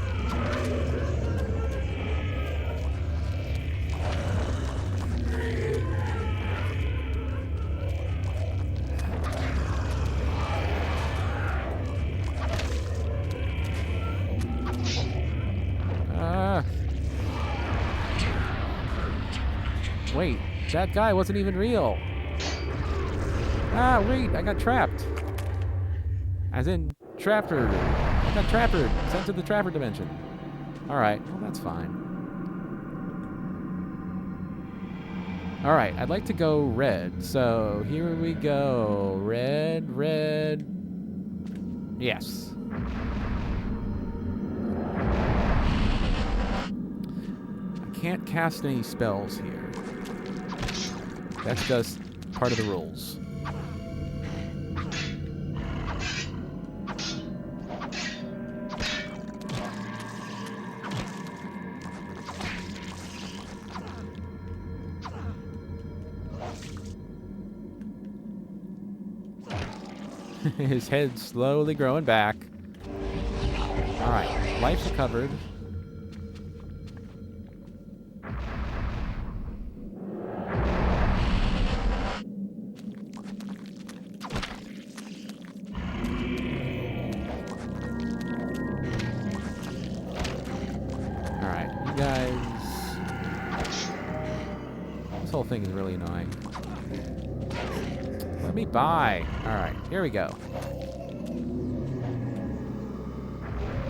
Wait, that guy wasn't even real. Ah, wait, I got trapped. As in, trappered. I got trappered. Sent to the trapper dimension. Alright, well, that's fine. All right, I'd like to go red. So here we go. Red, red. Yes. I can't cast any spells here. That's just part of the rules. His head's slowly growing back. Alright, life's recovered. Alright, you guys... This whole thing is really annoying. Let me by. Alright, here we go.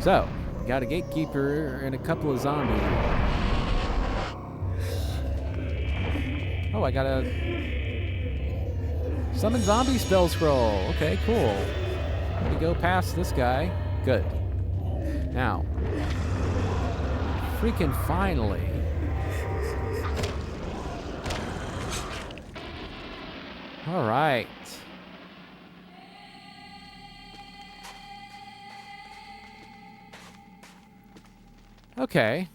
So, we got a gatekeeper and a couple of zombies. Oh, I got a summon zombie spell scroll. Okay, cool. Let me go past this guy. Good. Now, freaking finally. All right. Okay.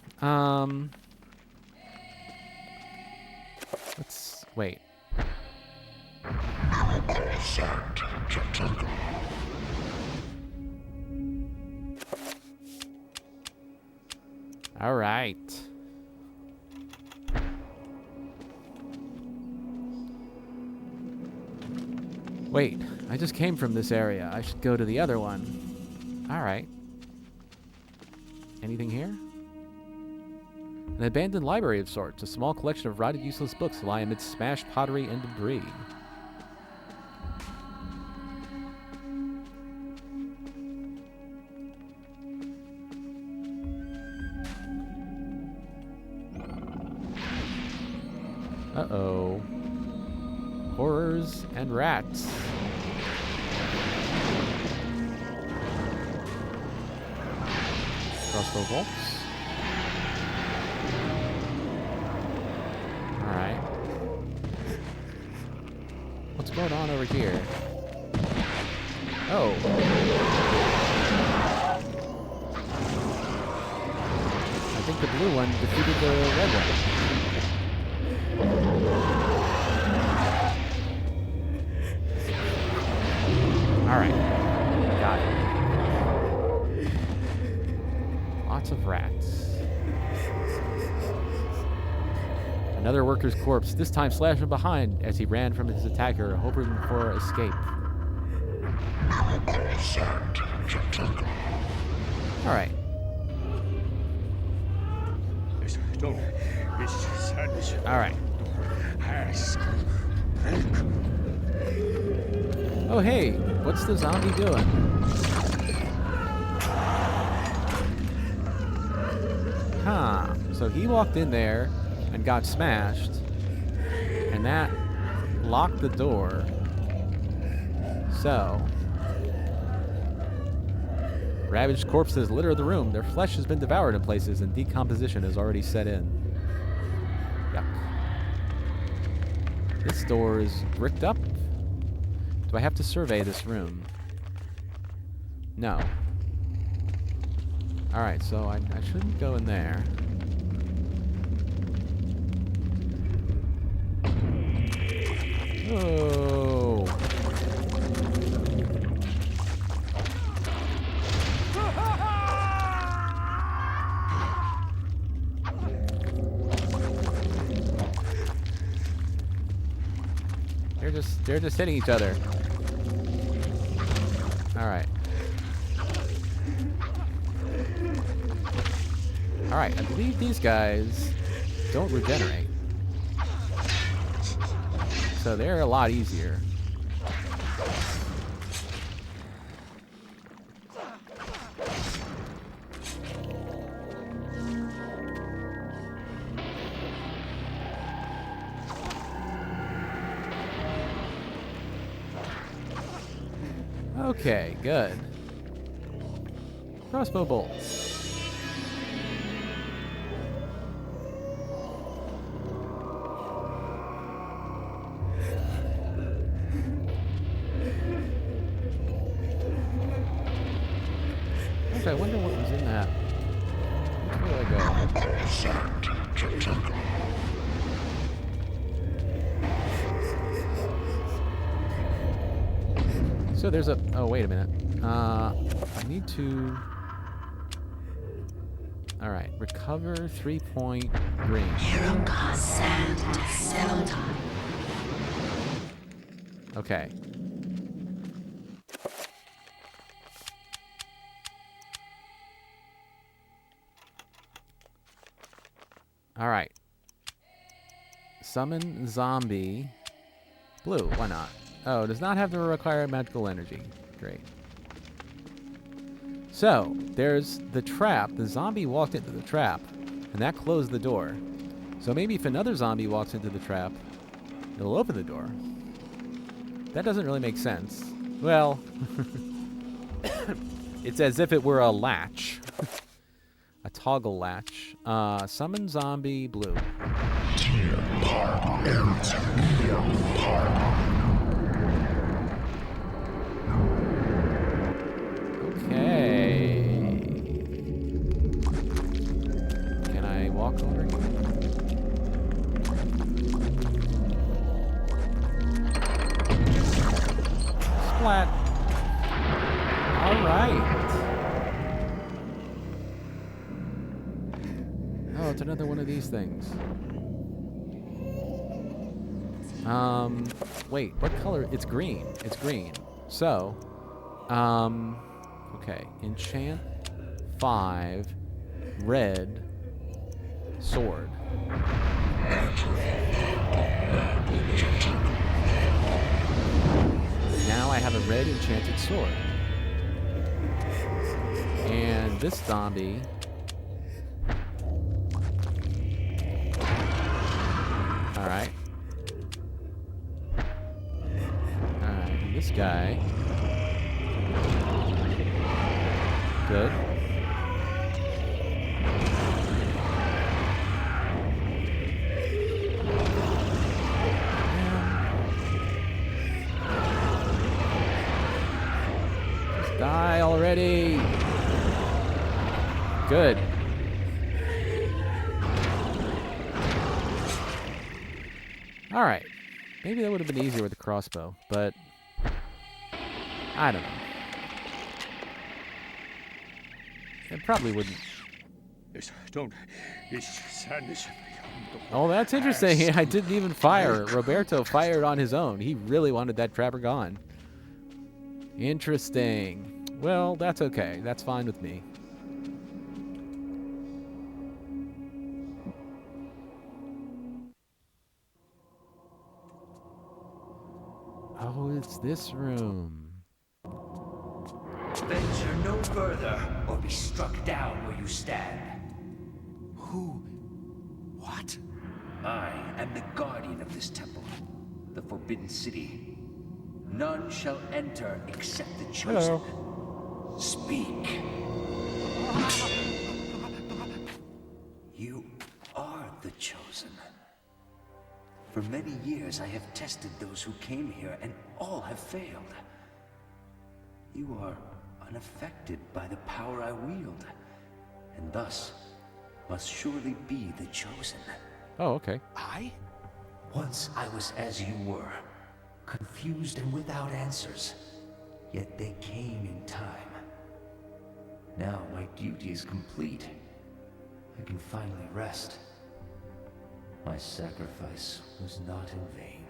Let's wait. All right. Wait, I just came from this area. I should go to the other one. All right. Anything here? An abandoned library of sorts. A small collection of rotted, useless books lie amidst smashed pottery and debris. Uh-oh. Horrors and rats. Crossbow bolts. Alright. What's going on over here? Oh. I think the blue one defeated the red one. Alright. Got it. Lots of rats. Another worker's corpse, this time slashed from behind as he ran from his attacker, hoping for escape. Alright. Alright. Oh, hey, what's the zombie doing? Huh. So he walked in there and got smashed, and that locked the door. So, ravaged corpses litter the room. Their flesh has been devoured in places, and decomposition has already set in. Yuck. This door is bricked up. Do I have to survey this room? No. Alright, so I shouldn't go in there. Oh. They're just hitting each other. Alright. Alright, I believe these guys don't regenerate. So they're a lot easier. Okay, good. Crossbow bolts. I wonder what was in that. Which way do I go? So there's a... Oh, wait a minute. I need to... Alright, recover 3-point green. Okay. Alright. Summon zombie. Blue, why not? Oh, does not have to require magical energy. Great. So, there's the trap. The zombie walked into the trap, and that closed the door. So maybe if another zombie walks into the trap, it'll open the door. That doesn't really make sense. Well, it's as if it were a latch. A toggle latch. Summon zombie blue. Okay. Can I walk over here? Splat. All right. Oh, it's another one of these things. Wait, what color? It's green. It's green. So, okay. Enchant 5, red, sword. Now I have a red enchanted sword. And this zombie... Alright. Alright, and this guy... Good. Just die already! Good. Alright. Maybe that would have been easier with the crossbow, but... I don't know. It probably wouldn't. Oh, that's interesting. I didn't even fire. Roberto fired on his own. He really wanted that trapper gone. Interesting. Well, that's okay. That's fine with me. Oh, it's this room. Venture no further, or be struck down where you stand. Who? What? I am the guardian of this temple, the Forbidden City. None shall enter except the chosen. Hello. Speak. You are the chosen. For many years I have tested those who came here, and all have failed. You are unaffected by the power I wield, and thus must surely be the chosen. Oh, okay. I? Once I was as you were, confused and without answers, yet they came in time. Now my duty is complete. I can finally rest. My sacrifice was not in vain.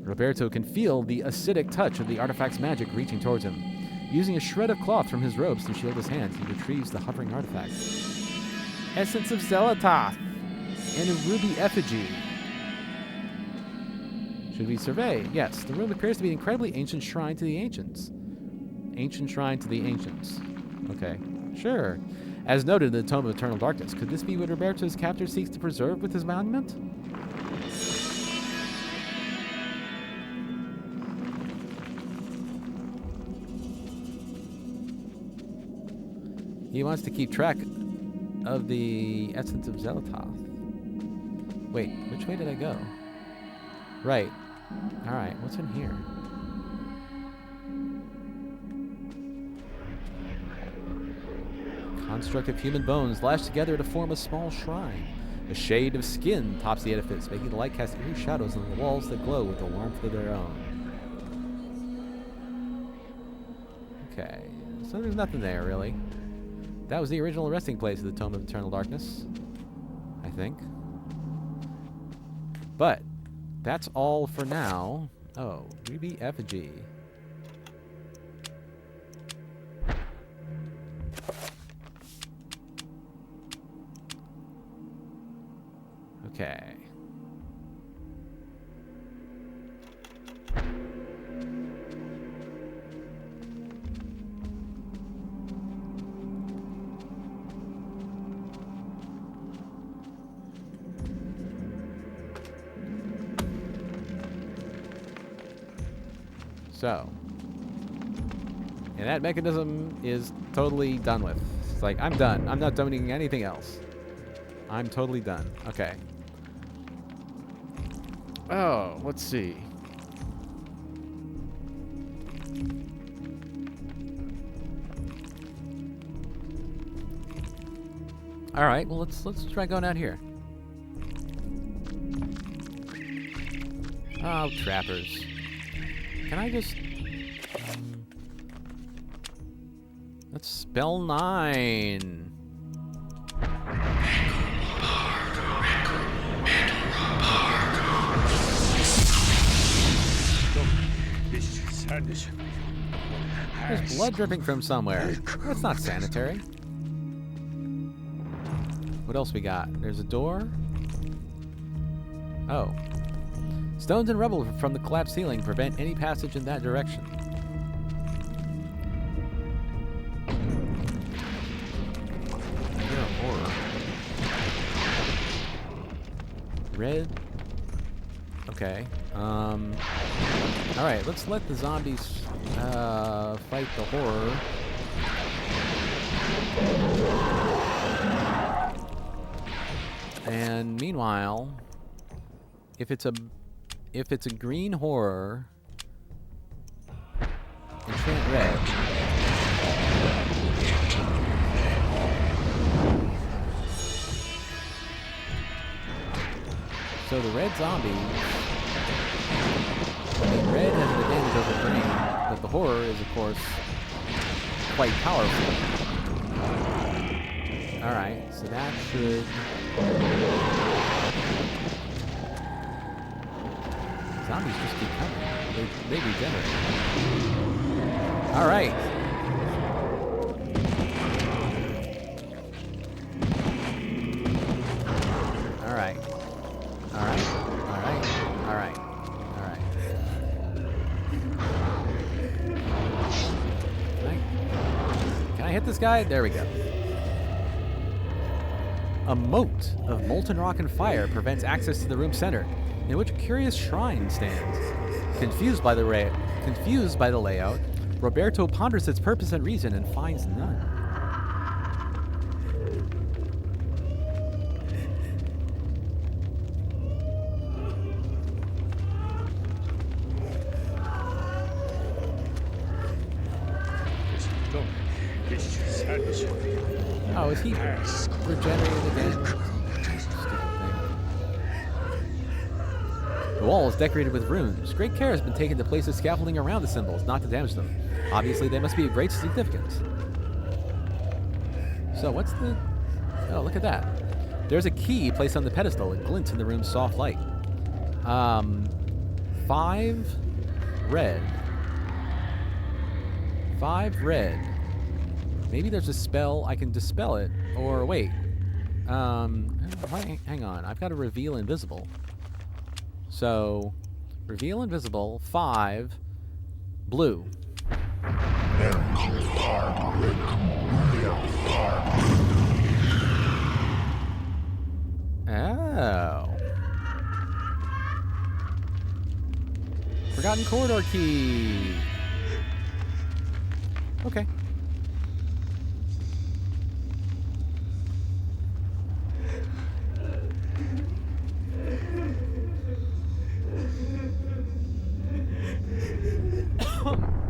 Roberto can feel the acidic touch of the artifact's magic reaching towards him. Using a shred of cloth from his robes to shield his hands, he retrieves the hovering artifact. Essence of Zelatoth! and a ruby effigy. Should we survey? Yes, the room appears to be an incredibly ancient shrine to the ancients. Ancient shrine to the ancients. Okay, sure. As noted in the Tome of Eternal Darkness, could this be what Roberto's captor seeks to preserve with his monument? He wants to keep track of the essence of Zelatoth. Wait, which way did I go? Right. Alright, what's in here? Construct of human bones lashed together to form a small shrine. A shade of skin tops the edifice, making the light cast eerie shadows on the walls that glow with the warmth of their own. Okay, so there's nothing there, really. That was the original resting place of the Tome of Eternal Darkness, I think. But that's all for now. Oh, ruby effigy. Okay. So, and that mechanism is totally done with. It's like, I'm done. I'm not doing anything else. I'm totally done. Okay. Oh, let's see. All right. Well, let's try going out here. Oh, trappers. Can I just... That's spell 9. There's blood dripping from somewhere. That's not sanitary. What else we got? There's a door. Oh. Stones and rubble from the collapsed ceiling prevent any passage in that direction. Yeah, horror. Red. Okay. Alright, let's let the zombies fight the horror. And meanwhile, if it's a green horror, enchant red. So the red zombie, I mean, red has an advantage over green, but the horror is, of course, quite powerful. Alright, so that should... Zombies just keep coming. They regenerate. Alright. Alright. Alright. Alright. Alright. Alright. Can I hit this guy? There we go. A moat of molten rock and fire prevents access to the room's center, in which a curious shrine stands. Confused by the layout, Roberto ponders its purpose and reason and finds none. Oh, is he regenerated again? The wall is decorated with runes. Great care has been taken to place the scaffolding around the symbols, not to damage them. Obviously, they must be of great significance. So, what's the... Oh, look at that. There's a key placed on the pedestal. It glints in the room's soft light. 5 red. 5 red. Maybe there's a spell I can dispel it. Or, wait. Hang on. I've got to reveal invisible. So, reveal invisible, 5, blue. Oh. Forgotten corridor key. Okay.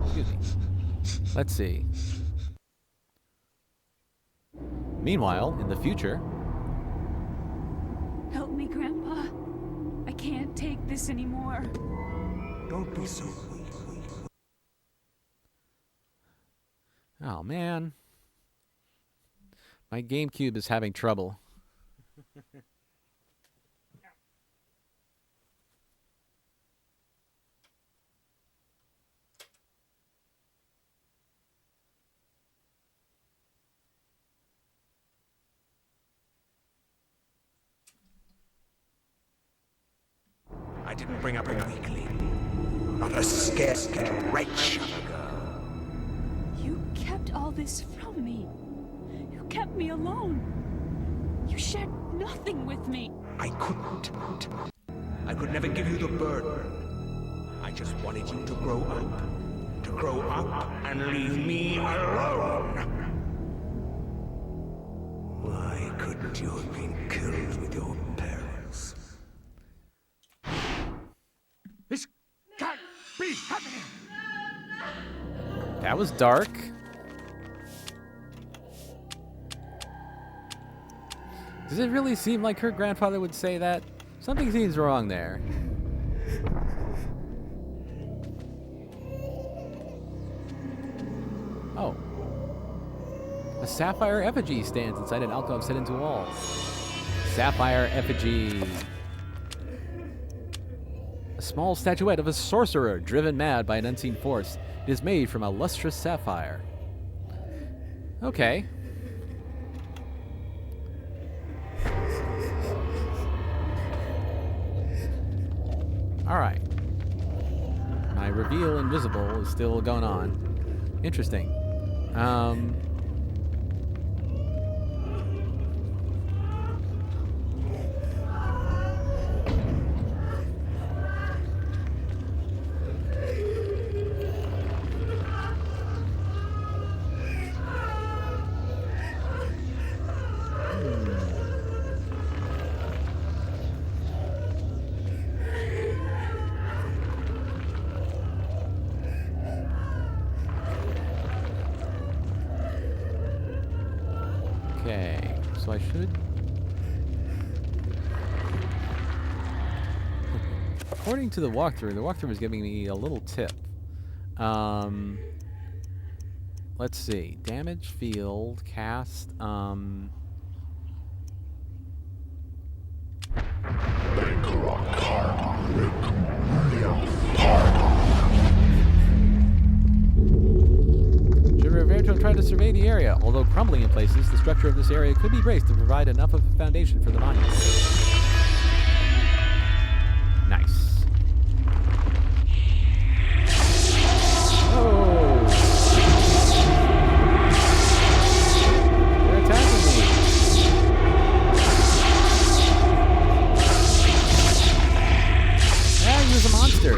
Excuse me. Let's see. Meanwhile, in the future... Help me, Grandpa. I can't take this anymore. Don't be so weak. Oh, man. My GameCube is having trouble. I didn't bring up a weakling. Not a scarce wretch of a girl. You kept all this from me. You kept me alone. You shared nothing with me. I couldn't. I could never give you the burden. I just wanted you to grow up. To grow up and leave me alone. Why couldn't you have been killed with your parents? This can't be happening! That was dark. Does it really seem like her grandfather would say that? Something seems wrong there. Oh. A sapphire effigy stands inside an alcove set into wall. Sapphire effigy. A small statuette of a sorcerer driven mad by an unseen force. It is made from a lustrous sapphire. Okay. Alright. My reveal invisible is still going on. Interesting. Okay, so I should... According to the walkthrough is giving me a little tip. Let's see. Damage field, cast, Roberto tried to survey the area. Although crumbling in places, the structure of this area could be braced to provide enough of a foundation for the monument. Nice. Oh! They're attacking me. Ah, he was a monster.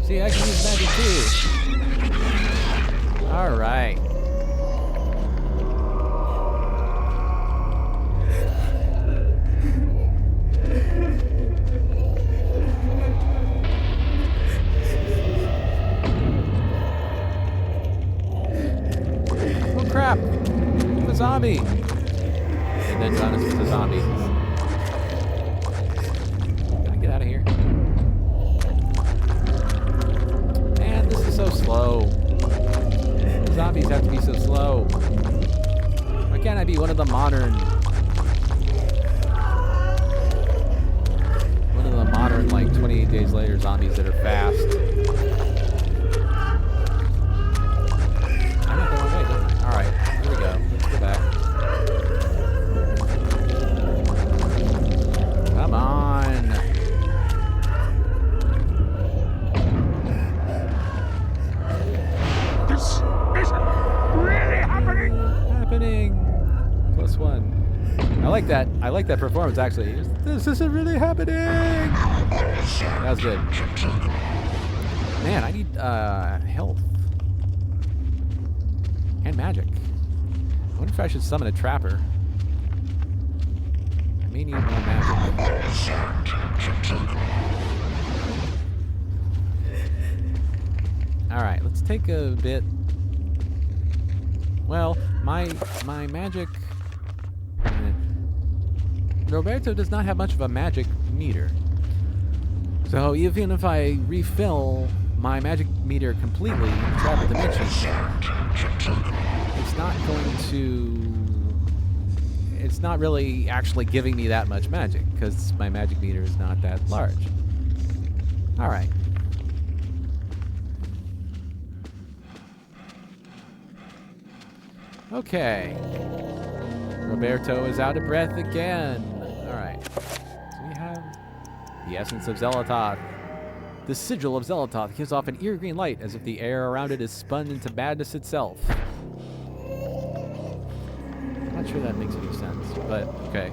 See, I can use magic too. Alright. Oh crap! A zombie! And then Jonas was a zombie. Gotta get out of here. Days Later zombies that are fast. I went the wrong way, didn't I? Alright, here we go. Let's go back. Come on! This isn't really happening! Happening! +1. I like that. I like that performance, actually. This isn't really happening! That was good. Man, I need health. And magic. I wonder if I should summon a trapper. I may need more magic. Alright, let's take a bit. Well, my magic... Roberto does not have much of a magic meter. So even if I refill my magic meter completely in the Trapper Dimension, it's not going to... It's not really actually giving me that much magic, because my magic meter is not that large. Alright. Okay. Roberto is out of breath again. Alright. So we have the essence of Zelatoth. The sigil of Zelatoth gives off an eerie green light as if the air around it is spun into madness itself. I'm not sure that makes any sense, but okay.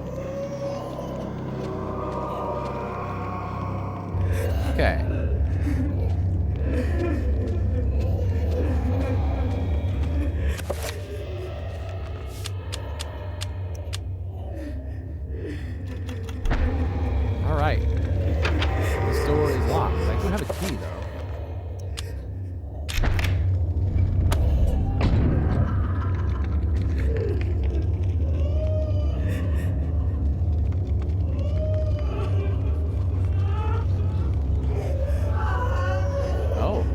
Okay. Alright. This door is locked. I don't have a key, though. Oh.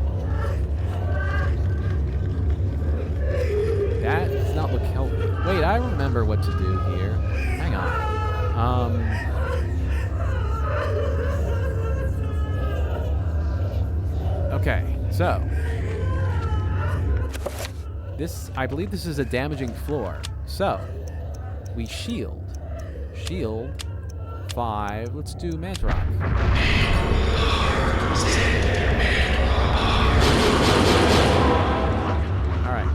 That does not look healthy. Wait, I remember what to do here. Hang on. Okay, so this, I believe this is a damaging floor. So we shield. Shield 5. Let's do Mantrock. Alright.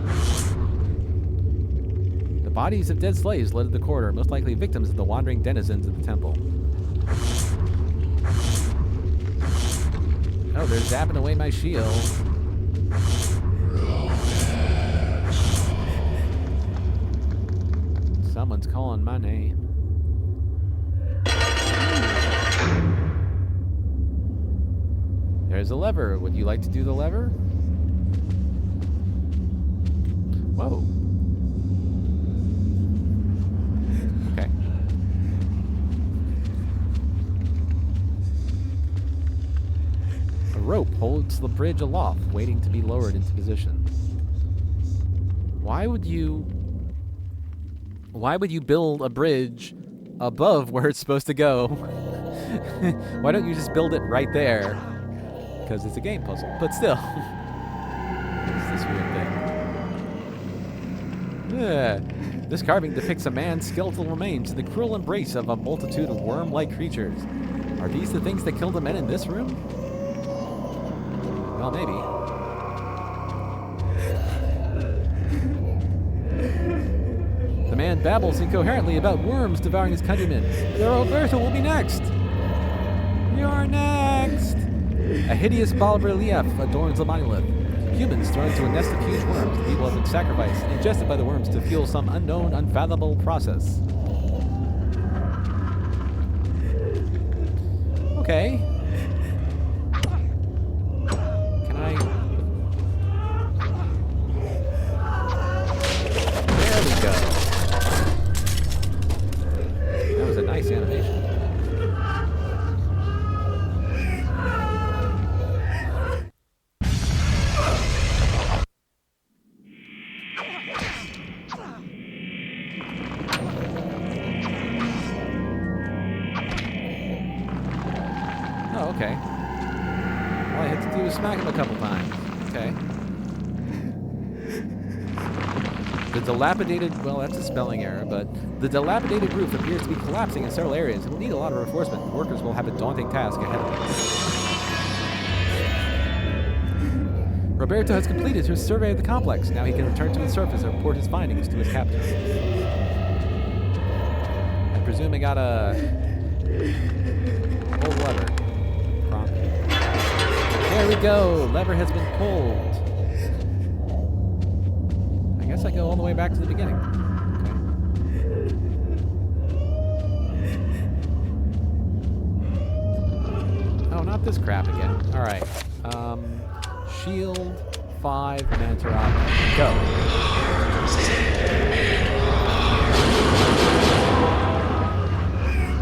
The bodies of dead slaves littered the corridor, most likely victims of the wandering denizens of the temple. Oh, they're zapping away my shield. Someone's calling my name. There's a lever. Would you like to do the lever? Whoa. Okay. A rope holds the bridge aloft, waiting to be lowered into position. Why would you build a bridge above where it's supposed to go? Why don't you just build it right there? Because it's a game puzzle. But still. What's this weird thing? Yeah. This carving depicts a man's skeletal remains in the cruel embrace of a multitude of worm-like creatures. Are these the things that killed the men in this room? Well, maybe. The man babbles incoherently about worms devouring his countrymen. Roberto will be next! You're next! A hideous bas-relief adorns the monolith. Humans thrown into a nest of huge worms. The people have been sacrificed and ingested by the worms to fuel some unknown, unfathomable process. Okay. Can I... There we go. That was a nice animation. Oh, okay. All I had to do was smack him a couple times. Okay. The dilapidated, well, that's a spelling error, but the dilapidated roof appears to be collapsing in several areas. It will need a lot of reinforcement. The workers will have a daunting task ahead of them. Roberto has completed his survey of the complex. Now he can return to the surface and report his findings to his captain. I presume I gotta pull the lever. Prompt. There we go. Lever has been pulled. I guess I go all the way back to the beginning. Okay. Oh, not this crap again. All right. Shield 5 Mantarop. Go.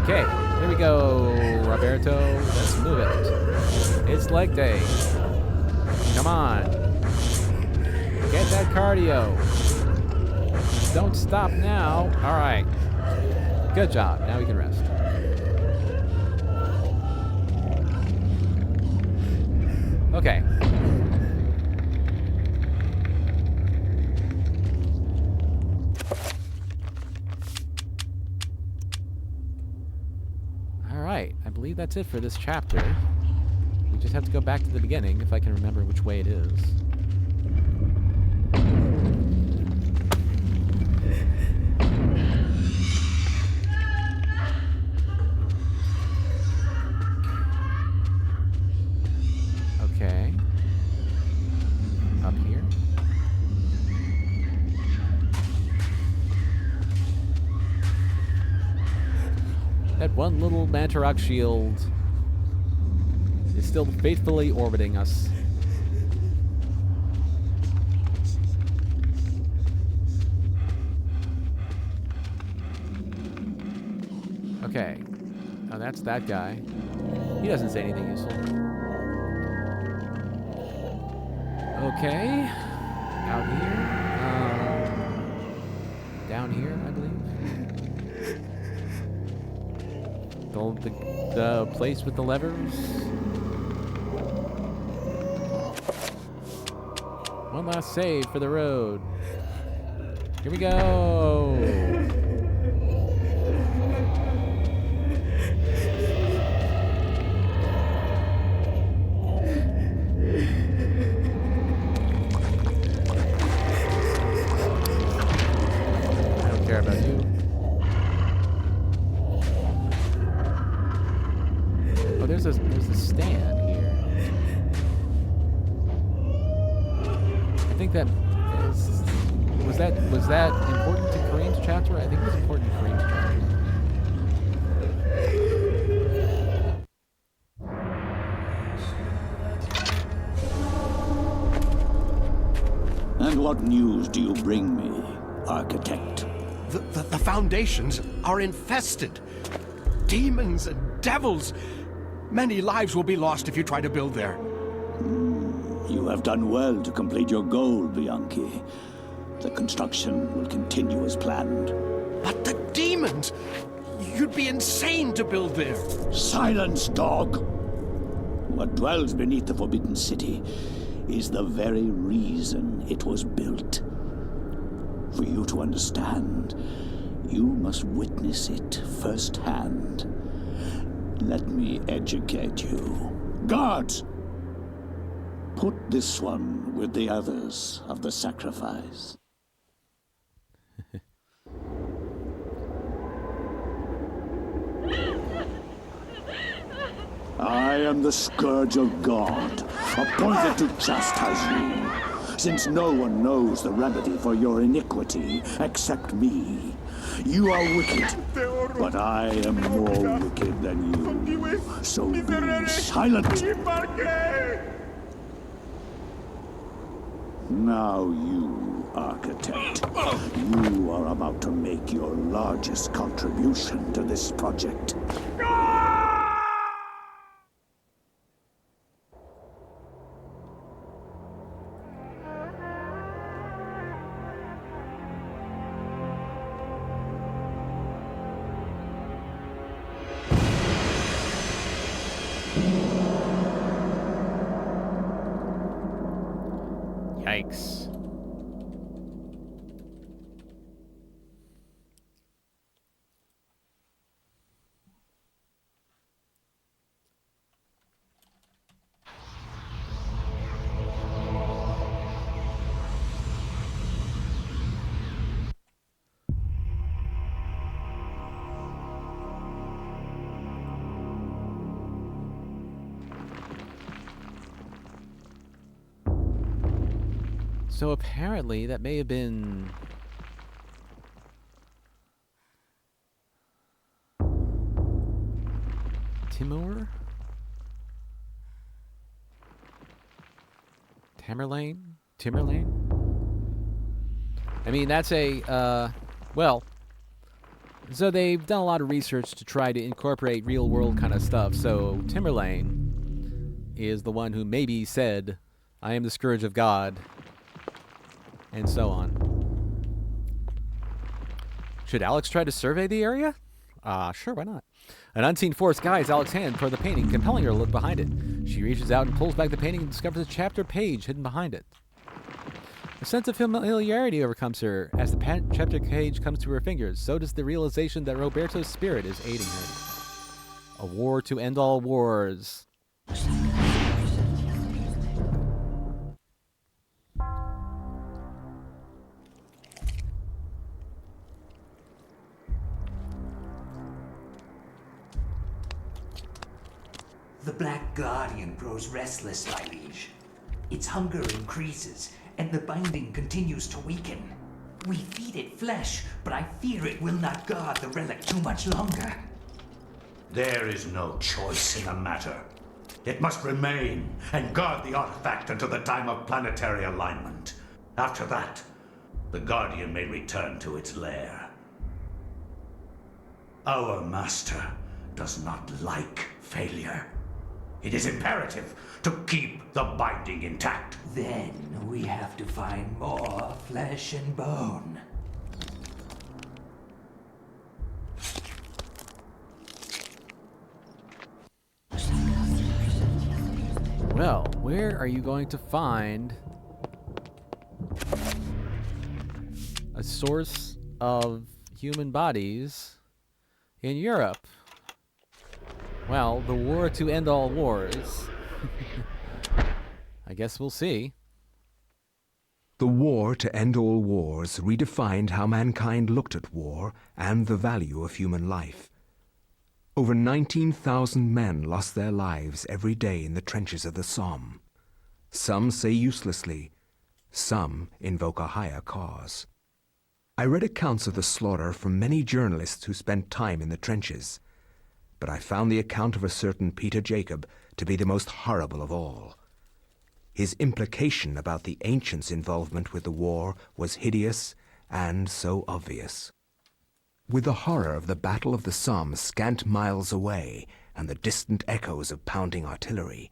Okay, here we go, Roberto. Let's move it. It's leg day. Come on. Get that cardio. Don't stop now. All right. Good job. Now we can rest. Okay. All right. I believe that's it for this chapter. We just have to go back to the beginning if I can remember which way it is. Okay. Up here. That one little Mantarok shield is still faithfully orbiting us. Okay. Oh, that's that guy. He doesn't say anything useful. Okay. Out here. Down here, I believe. The place with the levers. One last save for the road. Here we go. I don't care about you. Oh, there's a stand here. I think that is, was that important to Kareem's chapter? I think it was important to Kareem's chapter. And what news do you bring me, Architect? The foundations are infested. Demons and devils. Many lives will be lost if you try to build there. You have done well to complete your goal, Bianchi. The construction will continue as planned. But the demons! You'd be insane to build there. Silence, dog! What dwells beneath the Forbidden City is the very reason it was built. For you to understand, you must witness it firsthand. Let me educate you. Guards! Put this one with the others of the sacrifice. I am the Scourge of God, appointed to chastise you, since no one knows the remedy for your iniquity except me. You are wicked, but I am more wicked than you. So be silent. Now you, Architect, you are about to make your largest contribution to this project. Yikes. So apparently that may have been Timur? Timurlane? I mean, that's a, well, so they've done a lot of research to try to incorporate real-world kind of stuff. So Timurlane is the one who maybe said, I am the Scourge of God, and so on. Should Alex try to survey the area? Sure, why not? An unseen force guides Alex's hand toward the painting, compelling her to look behind it. She reaches out and pulls back the painting and discovers a chapter page hidden behind it. A sense of familiarity overcomes her as the chapter page comes to her fingers. So does the realization that Roberto's spirit is aiding her. A war to end all wars. The Black Guardian grows restless, my liege. Its hunger increases, and the binding continues to weaken. We feed it flesh, but I fear it will not guard the relic too much longer. There is no choice in the matter. It must remain and guard the artifact until the time of planetary alignment. After that, the Guardian may return to its lair. Our master does not like failure. It is imperative to keep the binding intact. Then we have to find more flesh and bone. Well, where are you going to find a source of human bodies in Europe? Well, the war to end all wars. I guess we'll see. The war to end all wars redefined how mankind looked at war and the value of human life. Over 19,000 men lost their lives every day in the trenches of the Somme. Some say uselessly, some invoke a higher cause. I read accounts of the slaughter from many journalists who spent time in the trenches, but I found the account of a certain Peter Jacob to be the most horrible of all. His implication about the ancients' involvement with the war was hideous and so obvious. With the horror of the Battle of the Somme scant miles away and the distant echoes of pounding artillery,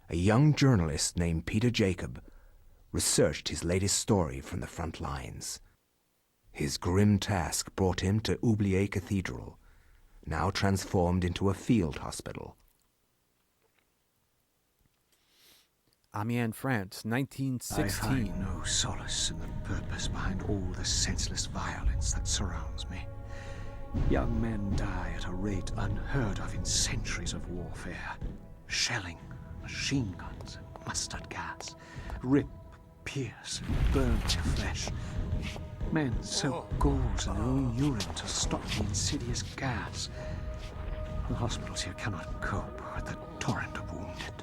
a young journalist named Peter Jacob researched his latest story from the front lines. His grim task brought him to Oubliette Cathedral, now transformed into a field hospital. Amiens, France, 1916. I find no solace in the purpose behind all the senseless violence that surrounds me. Young men die at a rate unheard of in centuries of warfare. Shelling, machine guns, and mustard gas rip, pierce, and burn your flesh. Men soak gauze in their own urine to stop the insidious gas. The hospitals here cannot cope with the torrent of wounded.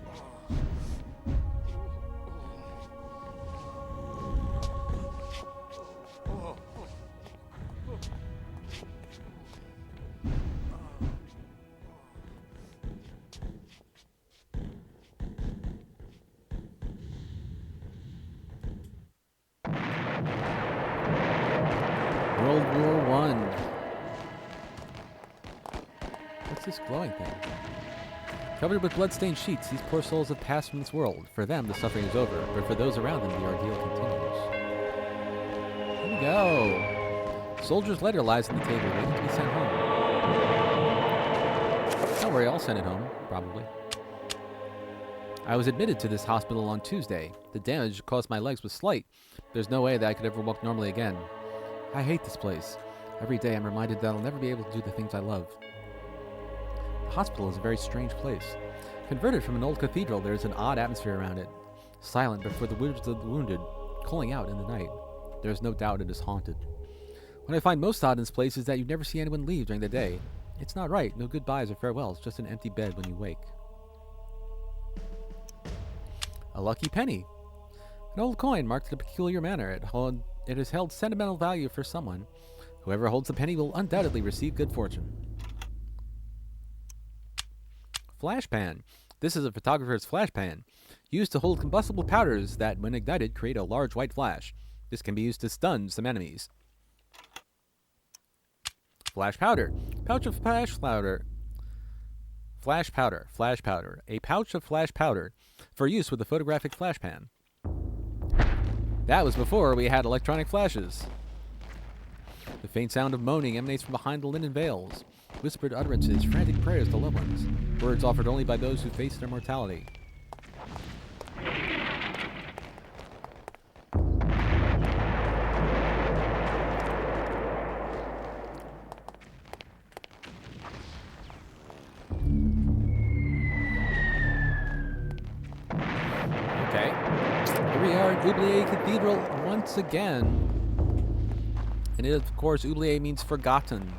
World War I. What's this glowing thing? Covered with blood-stained sheets, these poor souls have passed from this world. For them, the suffering is over, but for those around them, the ordeal continues. Here we go. Soldier's letter lies on the table, waiting to be sent home. Don't worry, I'll send it home, probably. I was admitted to this hospital on Tuesday. The damage caused my legs was slight. There's no way that I could ever walk normally again. I hate this place. Every day I'm reminded that I'll never be able to do the things I love. The hospital is a very strange place. Converted from an old cathedral, there is an odd atmosphere around it. Silent but for the words of the wounded, calling out in the night. There is no doubt it is haunted. What I find most odd in this place is that you never see anyone leave during the day. It's not right. No goodbyes or farewells, just an empty bed when you wake. A lucky penny. An old coin marked in a peculiar manner. It has held sentimental value for someone. Whoever holds the penny will undoubtedly receive good fortune. Flash pan. This is a photographer's flash pan, used to hold combustible powders that, when ignited, create a large white flash. This can be used to stun some enemies. Flash powder. Pouch of flash powder. Flash powder. Flash powder. A pouch of flash powder for use with a photographic flash pan. That was before we had electronic flashes. The faint sound of moaning emanates from behind the linen veils. Whispered utterances, frantic prayers to loved ones. Words offered only by those who face their mortality. Okay. Here we are at Oubliette Cathedral once again. And it, of course, Oubliette means forgotten.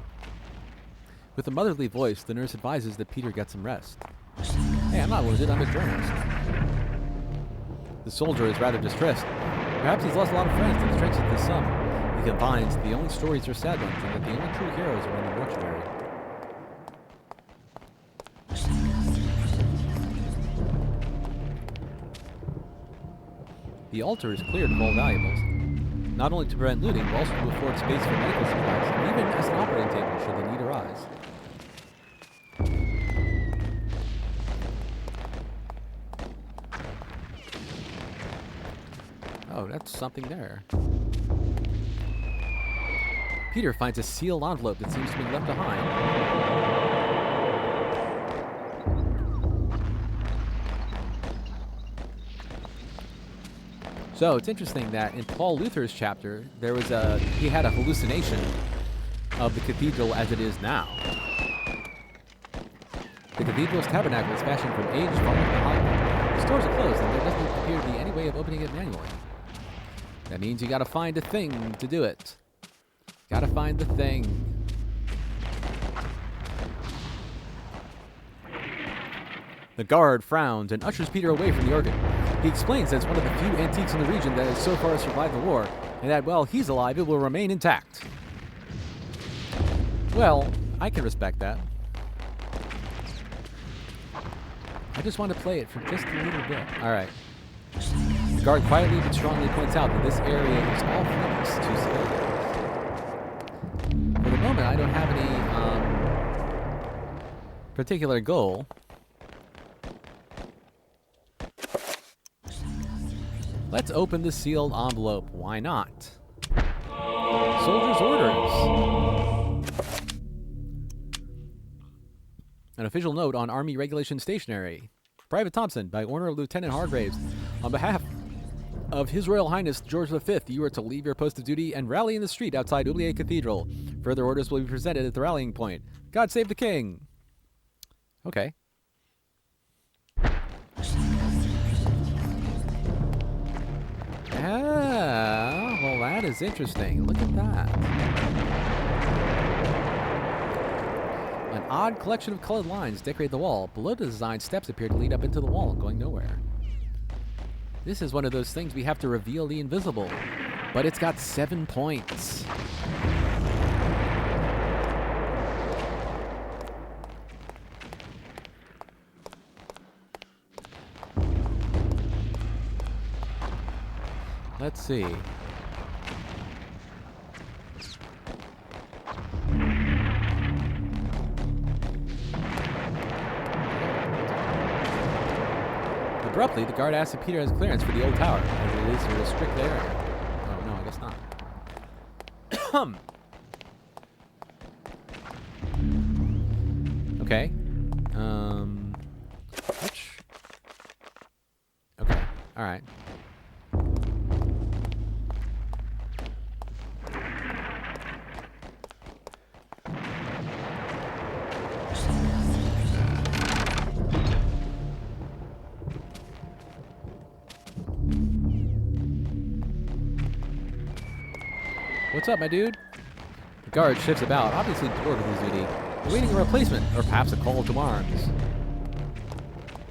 With a motherly voice, the nurse advises that Peter get some rest. Hey, I'm not wounded, I'm a journalist. The soldier is rather distressed. Perhaps he's lost a lot of friends and strengthens the sum. He confines that the only stories are sad ones and that the only true heroes are in the mortuary. The altar is cleared of all valuables, not only to prevent looting, but also to afford space for medical supplies, and even as an operating table should the need arise. Oh, that's something there. Peter finds a sealed envelope that seems to be left behind. So it's interesting that in Paul Luther's chapter, he had a hallucination of the cathedral as it is now. The cathedral's tabernacle is fashioned from age far behind. The stores are closed, and there doesn't appear to be any way of opening it manually. That means you gotta find a thing to do it. Gotta find the thing. The guard frowns and ushers Peter away from the organ. He explains that it's one of the few antiques in the region that has so far survived the war, and that while he's alive, it will remain intact. Well, I can respect that. I just want to play it for just a little bit. Alright. The guard quietly but strongly points out that this area is off limits to civilians. For the moment, I don't have any particular goal. Let's open the sealed envelope. Why not? Soldier's orders. An official note on Army Regulation Stationery. Private Thompson, by order of Lieutenant Hargraves. On behalf of His Royal Highness George V, you are to leave your post of duty and rally in the street outside Oubliette Cathedral. Further orders will be presented at the rallying point. God save the king. Okay. Ah, well, that is interesting. Look at that. An odd collection of colored lines decorate the wall. Below the design, steps appear to lead up into the wall, going nowhere. This is one of those things we have to reveal the invisible. But it's got 7 points. Let's see. Abruptly, the guard asks if Peter has clearance for the old tower, as it is to restrict the area. Oh, no, I guess not. Okay. All right. What's up, my dude? The guard shifts about, obviously bored with his duty, awaiting a replacement, or perhaps a call to arms.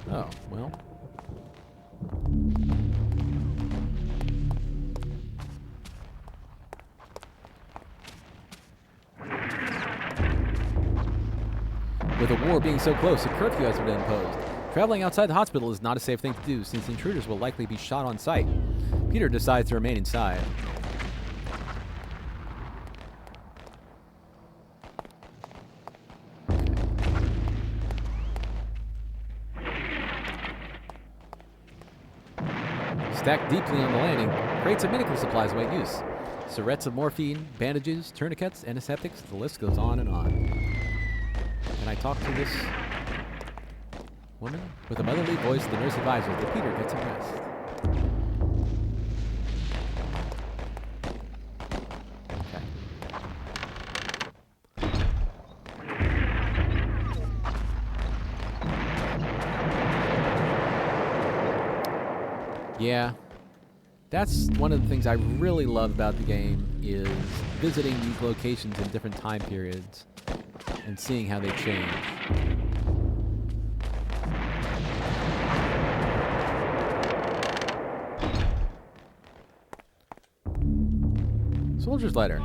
Oh, well. With the war being so close, a curfew has been imposed. Traveling outside the hospital is not a safe thing to do, since intruders will likely be shot on sight. Peter decides to remain inside. Stacked deeply on the landing, crates of medical supplies await use. Syringes of morphine, bandages, tourniquets, antiseptics, the list goes on and on. Can I talk to this woman? With a motherly voice, the nurse advises that Peter gets some rest. Yeah, that's one of the things I really love about the game is visiting these locations in different time periods and seeing how they change. Soldier's letter.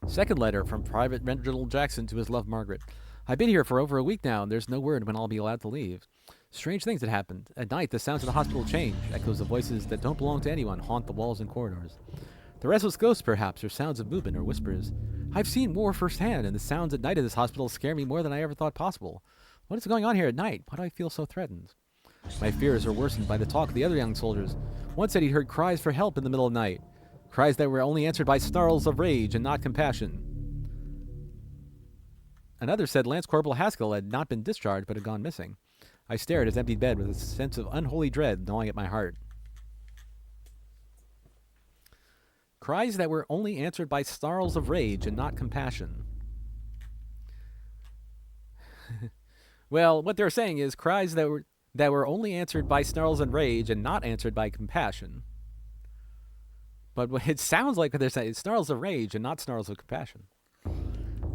Second letter from Private Reginald Jackson to his love Margaret. I've been here for over a week now, and there's no word when I'll be allowed to leave. Strange things had happened. At night, the sounds of the hospital change. Echoes of voices that don't belong to anyone haunt the walls and corridors. The restless ghosts, perhaps, or sounds of movement or whispers. I've seen war firsthand, and the sounds at night of this hospital scare me more than I ever thought possible. What is going on here at night? Why do I feel so threatened? My fears are worsened by the talk of the other young soldiers. One said he'd heard cries for help in the middle of the night. Cries that were only answered by snarls of rage and not compassion. Another said Lance Corporal Haskell had not been discharged but had gone missing. I stared at his empty bed with a sense of unholy dread gnawing at my heart. Cries that were only answered by snarls of rage and not compassion. Well, what they're saying is cries that were only answered by snarls and rage and not answered by compassion. But what it sounds like what they're saying is snarls of rage and not snarls of compassion.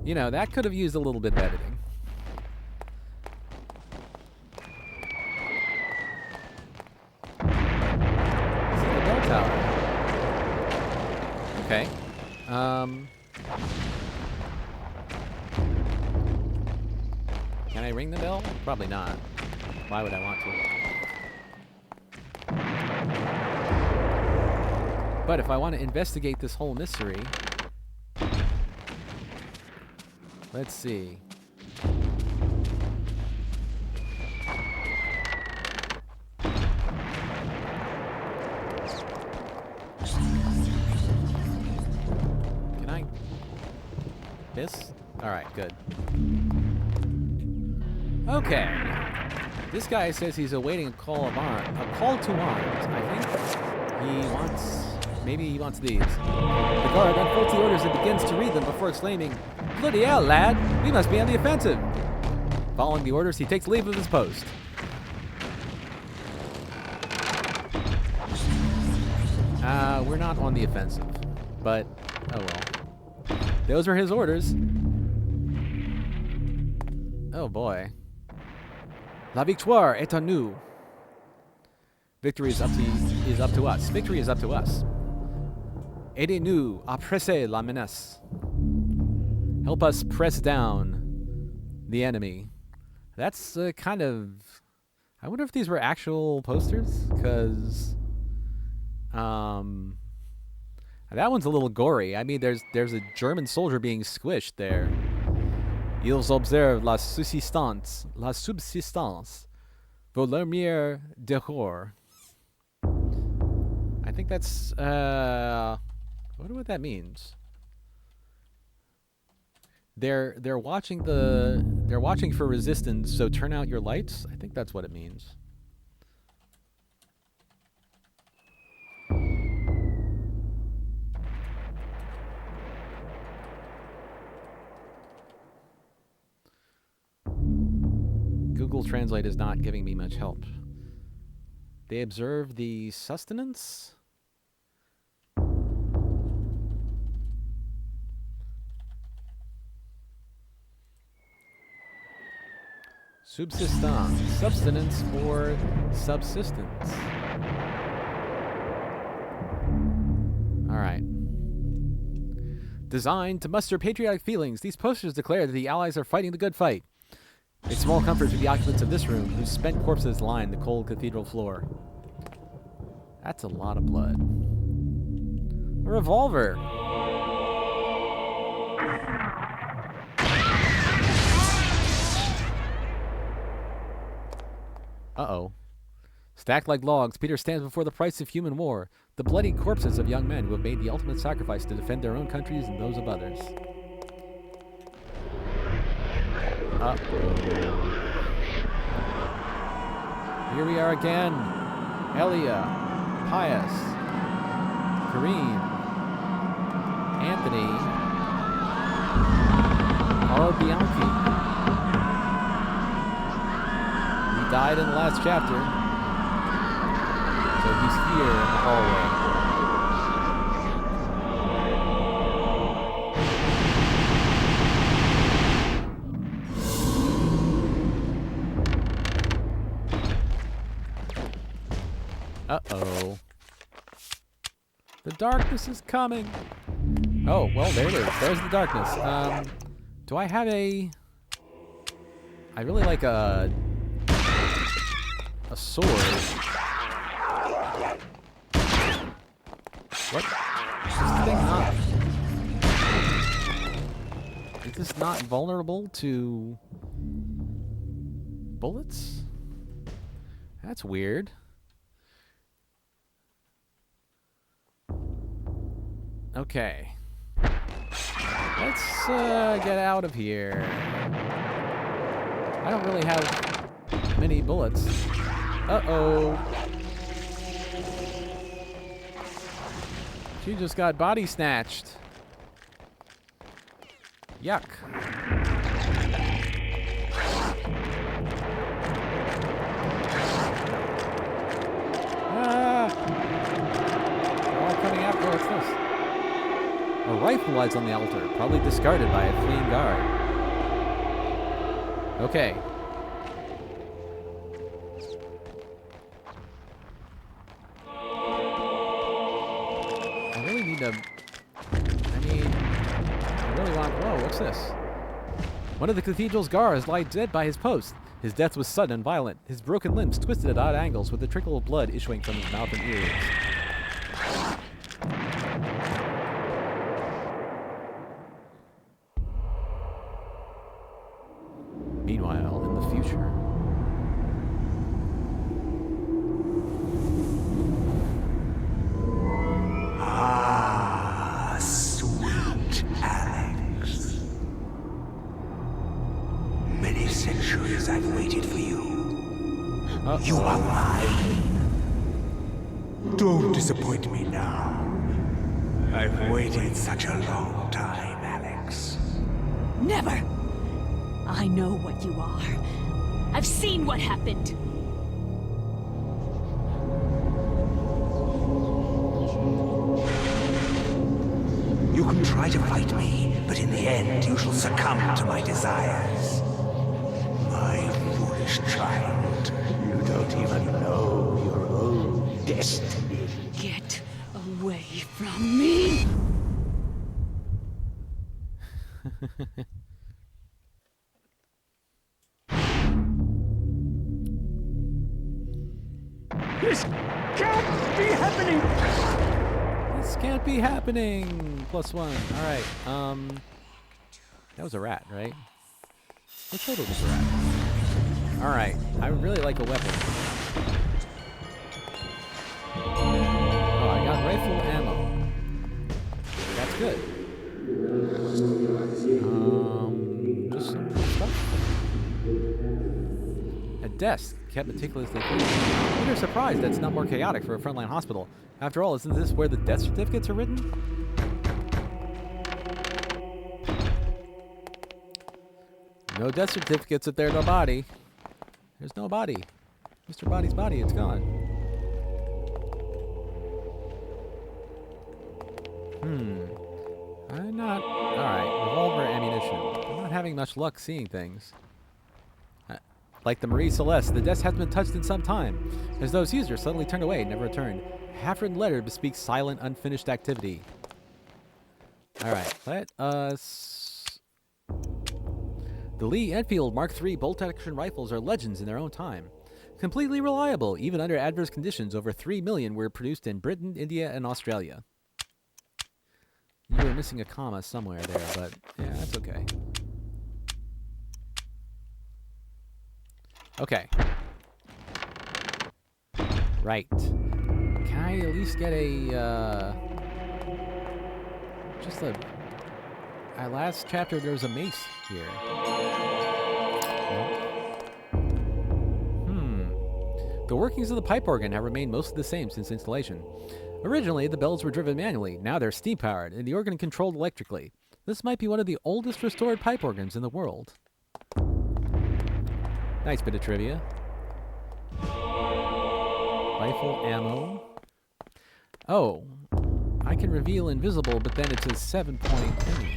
You know, that could have used a little bit of editing. This is the bell tower. Okay. Can I ring the bell? Probably not. Why would I want to? But if I want to investigate this whole mystery... Let's see. Can I? This? Alright, good. Okay. This guy says he's awaiting a call to arms. I think he wants... Maybe he wants these. The guard unfolds the orders and begins to read them before exclaiming, "Bloody hell, lad! We must be on the offensive!" Following the orders, he takes leave of his post. We're not on the offensive. But, oh well. Those were his orders. Oh boy. La victoire est à nous. Victory is up to us. Victory is up to us. Aidez-nous à presser la menace. Help us press down the enemy. That's kind of... I wonder if these were actual posters, because... that one's a little gory. I mean, there's a German soldier being squished there. Ils observent la subsistance. Vos lumières d'horreur. I think that's... I wonder what that means. They're watching for resistance, so turn out your lights. I think that's what it means. Google Translate is not giving me much help. They observe the sustenance? Subsistence, subsistence, or subsistence. Alright. Designed to muster patriotic feelings, these posters declare that the Allies are fighting the good fight. A small comfort to the occupants of this room, whose spent corpses line the cold cathedral floor. That's a lot of blood. A revolver. Uh-oh. Stacked like logs, Peter stands before the price of human war, the bloody corpses of young men who have made the ultimate sacrifice to defend their own countries and those of others. Here we are again. Elia, Pius, Kareem, Anthony, Bianchi. He died in the last chapter, so he's here in the hallway. Uh-oh. The darkness is coming. Oh, well, there it is. There's the darkness. Do I have a... I really like a sword. What? Is this thing not... Is this not vulnerable to... bullets? That's weird. Okay. Let's get out of here. I don't really have many bullets. Uh-oh. She just got body snatched. Yuck. Ah! They're all coming after. What's this? A rifle lies on the altar, probably discarded by a fleeing guard. Okay. I really need to... I really want... Whoa, what's this? One of the cathedral's guards lies dead by his post. His death was sudden and violent. His broken limbs twisted at odd angles with a trickle of blood issuing from his mouth and ears. Meanwhile, in the future... Ah, sweet Alex. Many centuries I've waited for you. You are mine. Don't disappoint me now. I've waited such a long time, Alex. Never! I know what you are. I've seen what happened. You can try to fight me, but in the end you shall succumb to my desires. My foolish child, you don't even know your own destiny. Get away from me! This can't be happening! This can't be happening! +1. Alright, that was a rat, right? Let's hold it was a rat. Alright, I would really like a weapon. Oh, I got rifle ammo. That's good. desk, kept meticulously clean. They're surprised that's not more chaotic for a frontline hospital. After all, isn't this where the death certificates are written? No death certificates if there's no body. There's no body. Mr. Body's body, it's gone. I'm not... Alright, revolver ammunition. I'm not having much luck seeing things. Like the Marie Celeste, the desk hasn't been touched in some time. As those users suddenly turned away and never returned. A half-written letter bespeaks silent, unfinished activity. Alright, let us... The Lee Enfield Mark III bolt-action rifles are legends in their own time. Completely reliable, even under adverse conditions. Over 3 million were produced in Britain, India, and Australia. You were missing a comma somewhere there, but yeah, that's okay. Okay. Right. Can I at least get a, just a... last chapter, there was a mace here. No? The workings of the pipe organ have remained mostly the same since installation. Originally, the bells were driven manually. Now they're steam-powered, and the organ controlled electrically. This might be one of the oldest restored pipe organs in the world. Nice bit of trivia. Rifle ammo. Oh, I can reveal invisible, but then it's a 7-point thing.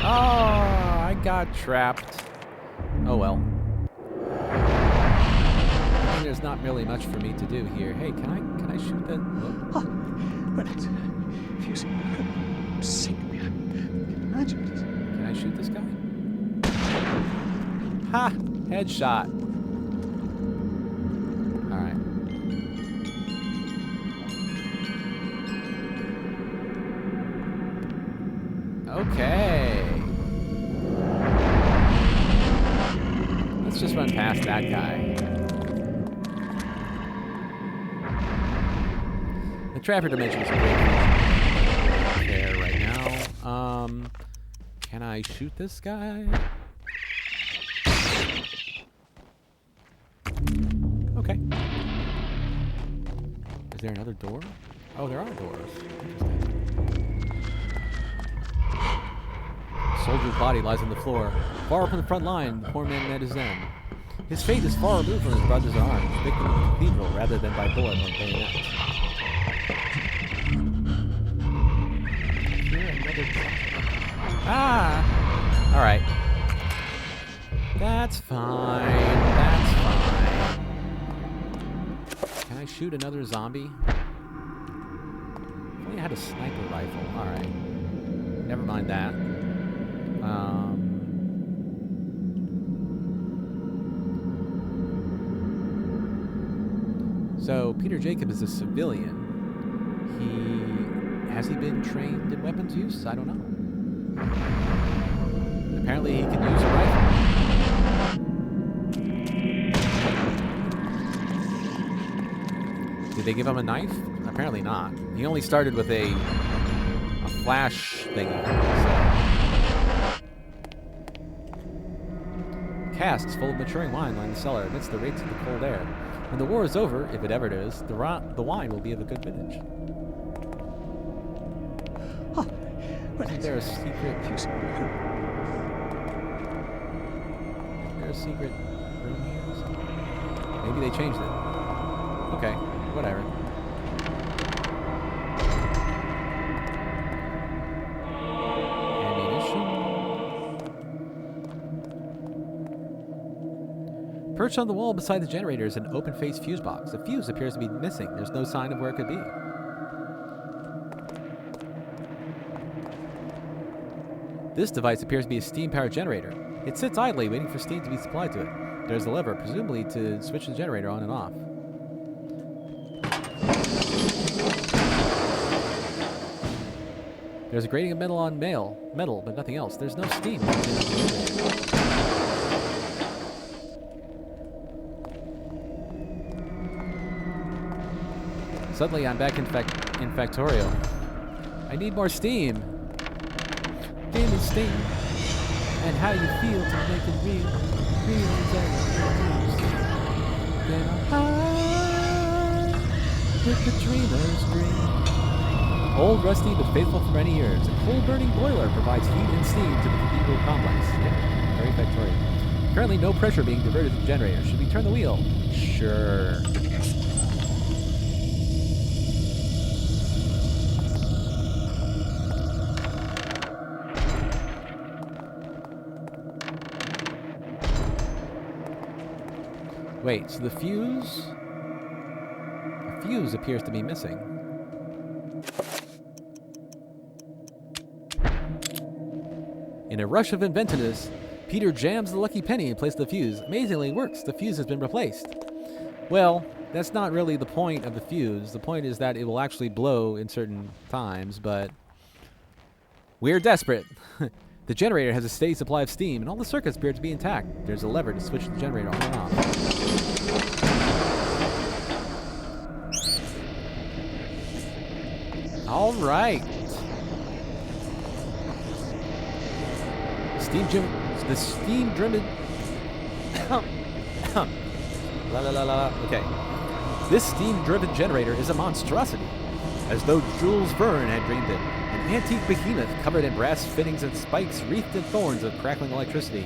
Oh, I got trapped. Oh well. I think there's not really much for me to do here. Hey, can I shoot that? Oh. Well, it's fusing. Sink me. Imagine this. Can I shoot this guy? Ha! Headshot. Alright. Okay. Let's just run past that guy. The trapper dimension is a great feature there right now. Can I shoot this guy? Okay. Is there another door? Oh, there are doors. Interesting. A soldier's body lies on the floor. Far up in the front line, the poor man met his end. His fate is far removed from his brother's arms, victim of the cathedral rather than by bullet or bayonet. Ah! Alright. That's fine. That's fine. Can I shoot another zombie? If only I had a sniper rifle. Alright. Never mind that. So, Peter Jacob is a civilian. Has he been trained in weapons use? I don't know. Apparently he can use a rifle. Did they give him a knife? Apparently not. He only started with a flash thingy. So. Casks full of maturing wine line the cellar amidst the rates of the cold air. When the war is over, if it ever is, the wine will be of a good vintage. Oh, well, isn't there a secret? Isn't there a secret room here? Maybe they changed it. Okay, whatever. Perched on the wall beside the generator is an open-faced fuse box. The fuse appears to be missing. There's no sign of where it could be. This device appears to be a steam-powered generator. It sits idly, waiting for steam to be supplied to it. There's a lever, presumably to switch the generator on and off. There's a grating of metal on metal, but nothing else. There's no steam. Suddenly, I'm back in Factorio. I need more steam. Give me steam. and how you feel to make it real. Then I'm high with the dreamer's dream. Old, rusty, but faithful for many years, a coal-burning boiler provides heat and steam to the cathedral complex. Yeah, very Victorian. Currently, no pressure being diverted to the generator. Should we turn the wheel? Sure. Wait, so the fuse appears to be missing. In a rush of inventiveness, Peter jams the lucky penny and places the fuse. Amazingly, it works. The fuse has been replaced. Well, that's not really the point of the fuse. The point is that it will actually blow in certain times, but we're desperate. The generator has a steady supply of steam, and all the circuits appear to be intact. There's a lever to switch the generator on and off. All right. The steam-driven... La la la la. Okay. This steam-driven generator is a monstrosity, as though Jules Verne had dreamed it. An antique behemoth covered in brass fittings and spikes wreathed in thorns of crackling electricity.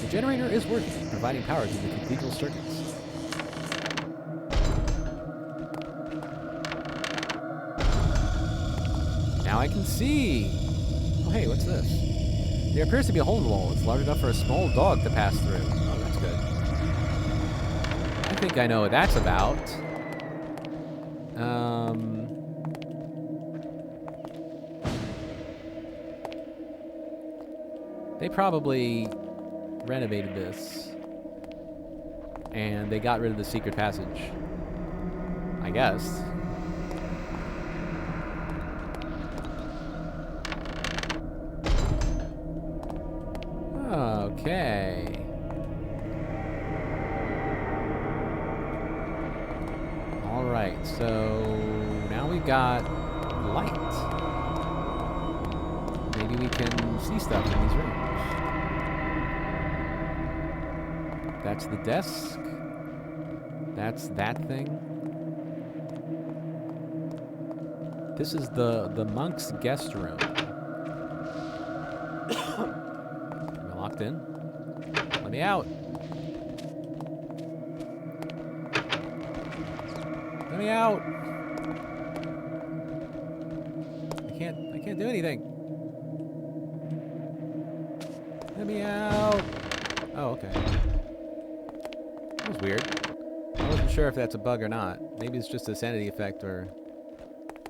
The generator is working, providing power to the cathedral circuits. Now I can see. Oh, hey, what's this? There appears to be a hole in the wall. It's large enough for a small dog to pass through. Oh, that's good. I think I know what that's about. They probably renovated this. And they got rid of the secret passage. I guess. Okay. All right, so now we've got light. Maybe we can see stuff in these rooms. That's the desk. That's that thing. This is the monk's guest room. Locked in. Let me out. Let me out. I can't do anything. Let me out. Oh, okay. That was weird. I wasn't sure if that's a bug or not. Maybe it's just a sanity effect or...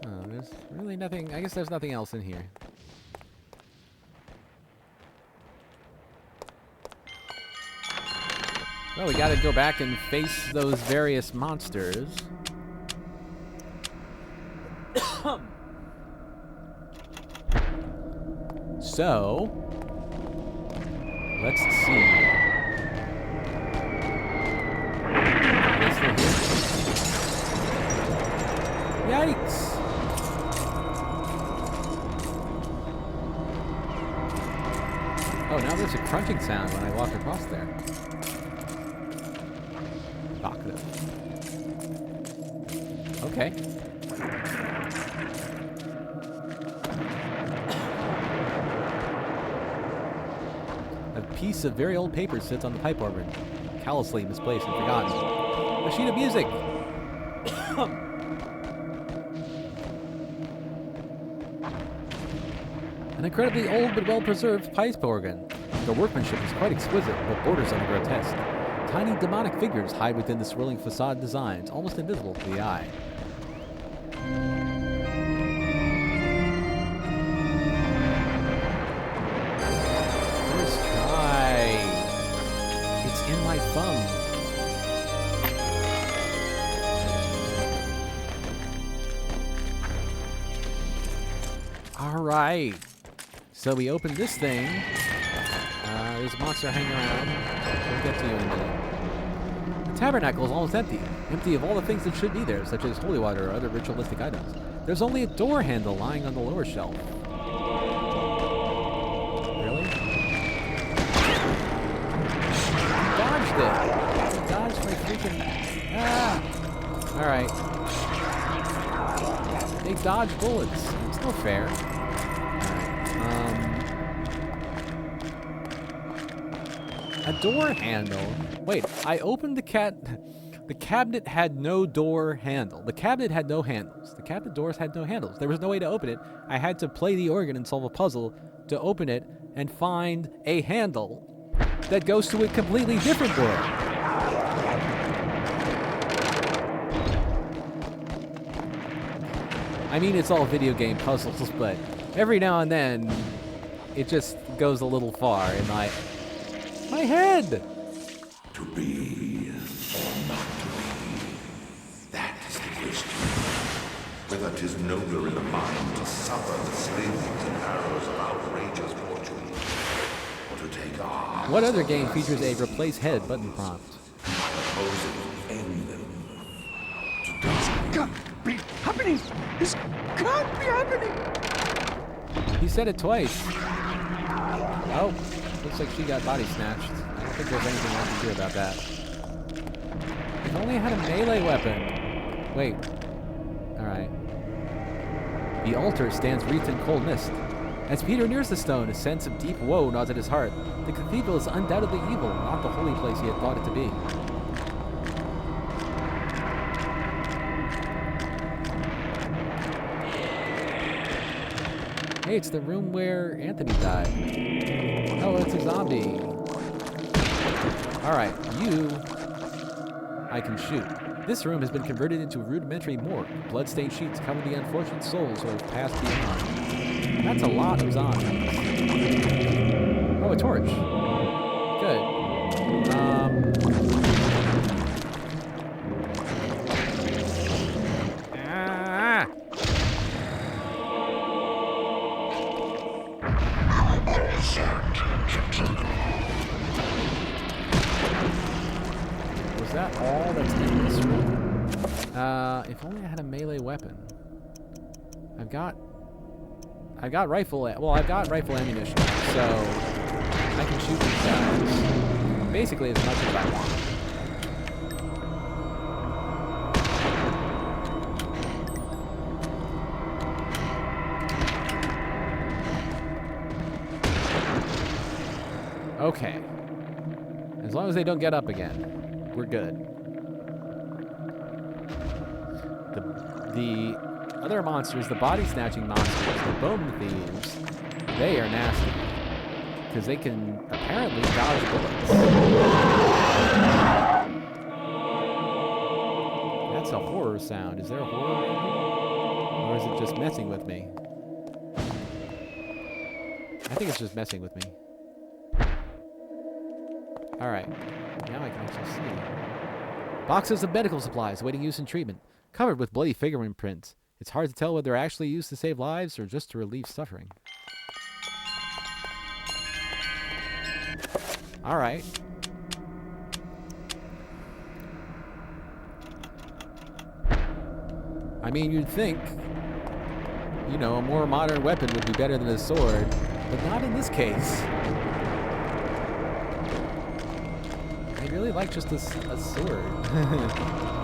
Oh, there's really nothing... I guess there's nothing else in here. Well, we gotta go back and face those various monsters. So, let's see. Yikes! Oh, now there's a crunching sound when I walk across there. Okay. A piece of very old paper sits on the pipe organ, callously misplaced and forgotten. A sheet of music! An incredibly old but well-preserved pipe organ. The workmanship is quite exquisite, but borders on the grotesque. Tiny demonic figures hide within the swirling facade designs, almost invisible to the eye. First try. It's in my thumb. All right. So we open this thing. There's a monster hanging around. We'll get to you in a minute. The tabernacle is almost empty. Empty of all the things that should be there, such as holy water or other ritualistic items. There's only a door handle lying on the lower shelf. Really? Alright. They dodge bullets. It's no fair. Alright. A door handle. Wait, I opened the The cabinet had no door handle. The cabinet had no handles. The cabinet doors had no handles. There was no way to open it. I had to play the organ and solve a puzzle to open it and find a handle that goes to a completely different door. I mean, it's all video game puzzles, but every now and then, it just goes a little far in my head. To be or not to be, that is the question. Whether 'tis nobler in the mind to suffer the slings and arrows of outrageous fortune, or to take arms. What other game features a replace head button prompt? By opposing end them. This can't be happening! This can't be happening! He said it twice. Oh, looks like she got body snatched. I don't think there's anything I can do about that. If only I had a melee weapon. Wait. Alright. The altar stands wreathed in cold mist. As Peter nears the stone, a sense of deep woe gnaws at his heart. The cathedral is undoubtedly evil, not the holy place he had thought it to be. Hey, it's the room where Anthony died. Oh, it's a zombie. Alright, you... I can shoot. This room has been converted into a rudimentary morgue. Bloodstained sheets cover the unfortunate souls who have passed beyond. That's a lot of zombies. Oh, a torch. Good. Was that all that's in this room? If only I had a melee weapon. I've got rifle. Well, I've got rifle ammunition, so I can shoot these guys basically as much as I want. Okay. As long as they don't get up again, we're good. The other monsters, the body-snatching monsters, the bone thieves, they are nasty. Because they can apparently dodge bullets. That's a horror sound. Is there a horror in here? Or is it just messing with me? I think it's just messing with me. Alright. Now I can actually see. Boxes of medical supplies awaiting use and treatment. Covered with bloody fingerprint prints. It's hard to tell whether they're actually used to save lives or just to relieve suffering. Alright. I mean, you'd think, you know, a more modern weapon would be better than a sword, but not in this case. I really like just a sword.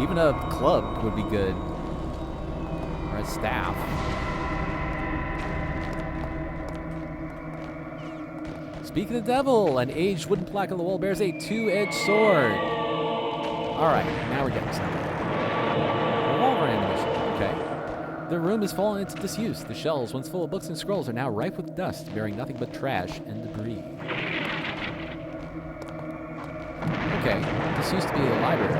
Even a club would be good. Or a staff. Speak of the devil! An aged wooden plaque on the wall bears a two-edged sword. Alright, now we're getting somewhere. Revolver ammunition, okay. The room has fallen into disuse. The shelves, once full of books and scrolls, are now ripe with dust, bearing nothing but trash and debris. Okay, this used to be a library.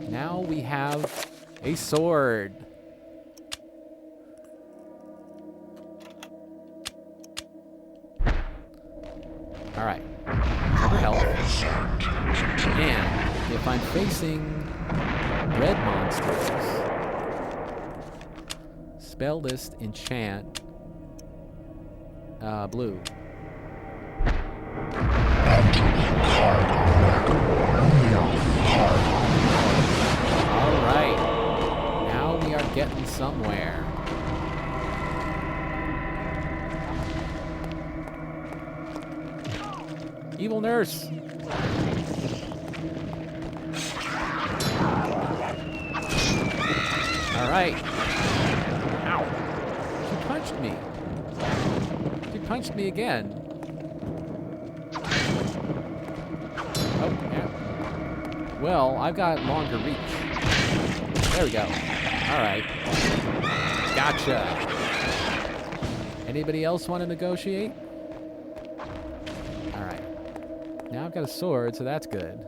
Now we have a sword. Alright. Cover health. And if I'm facing red monsters, spell list, enchant, blue. Alright. Now we are getting somewhere. Evil nurse. right. Ow. She punched me. She punched me again. Oh, yeah. Well, I've got longer reach. There we go. All right. Gotcha. Anybody else want to negotiate? All right. Now I've got a sword, so that's good.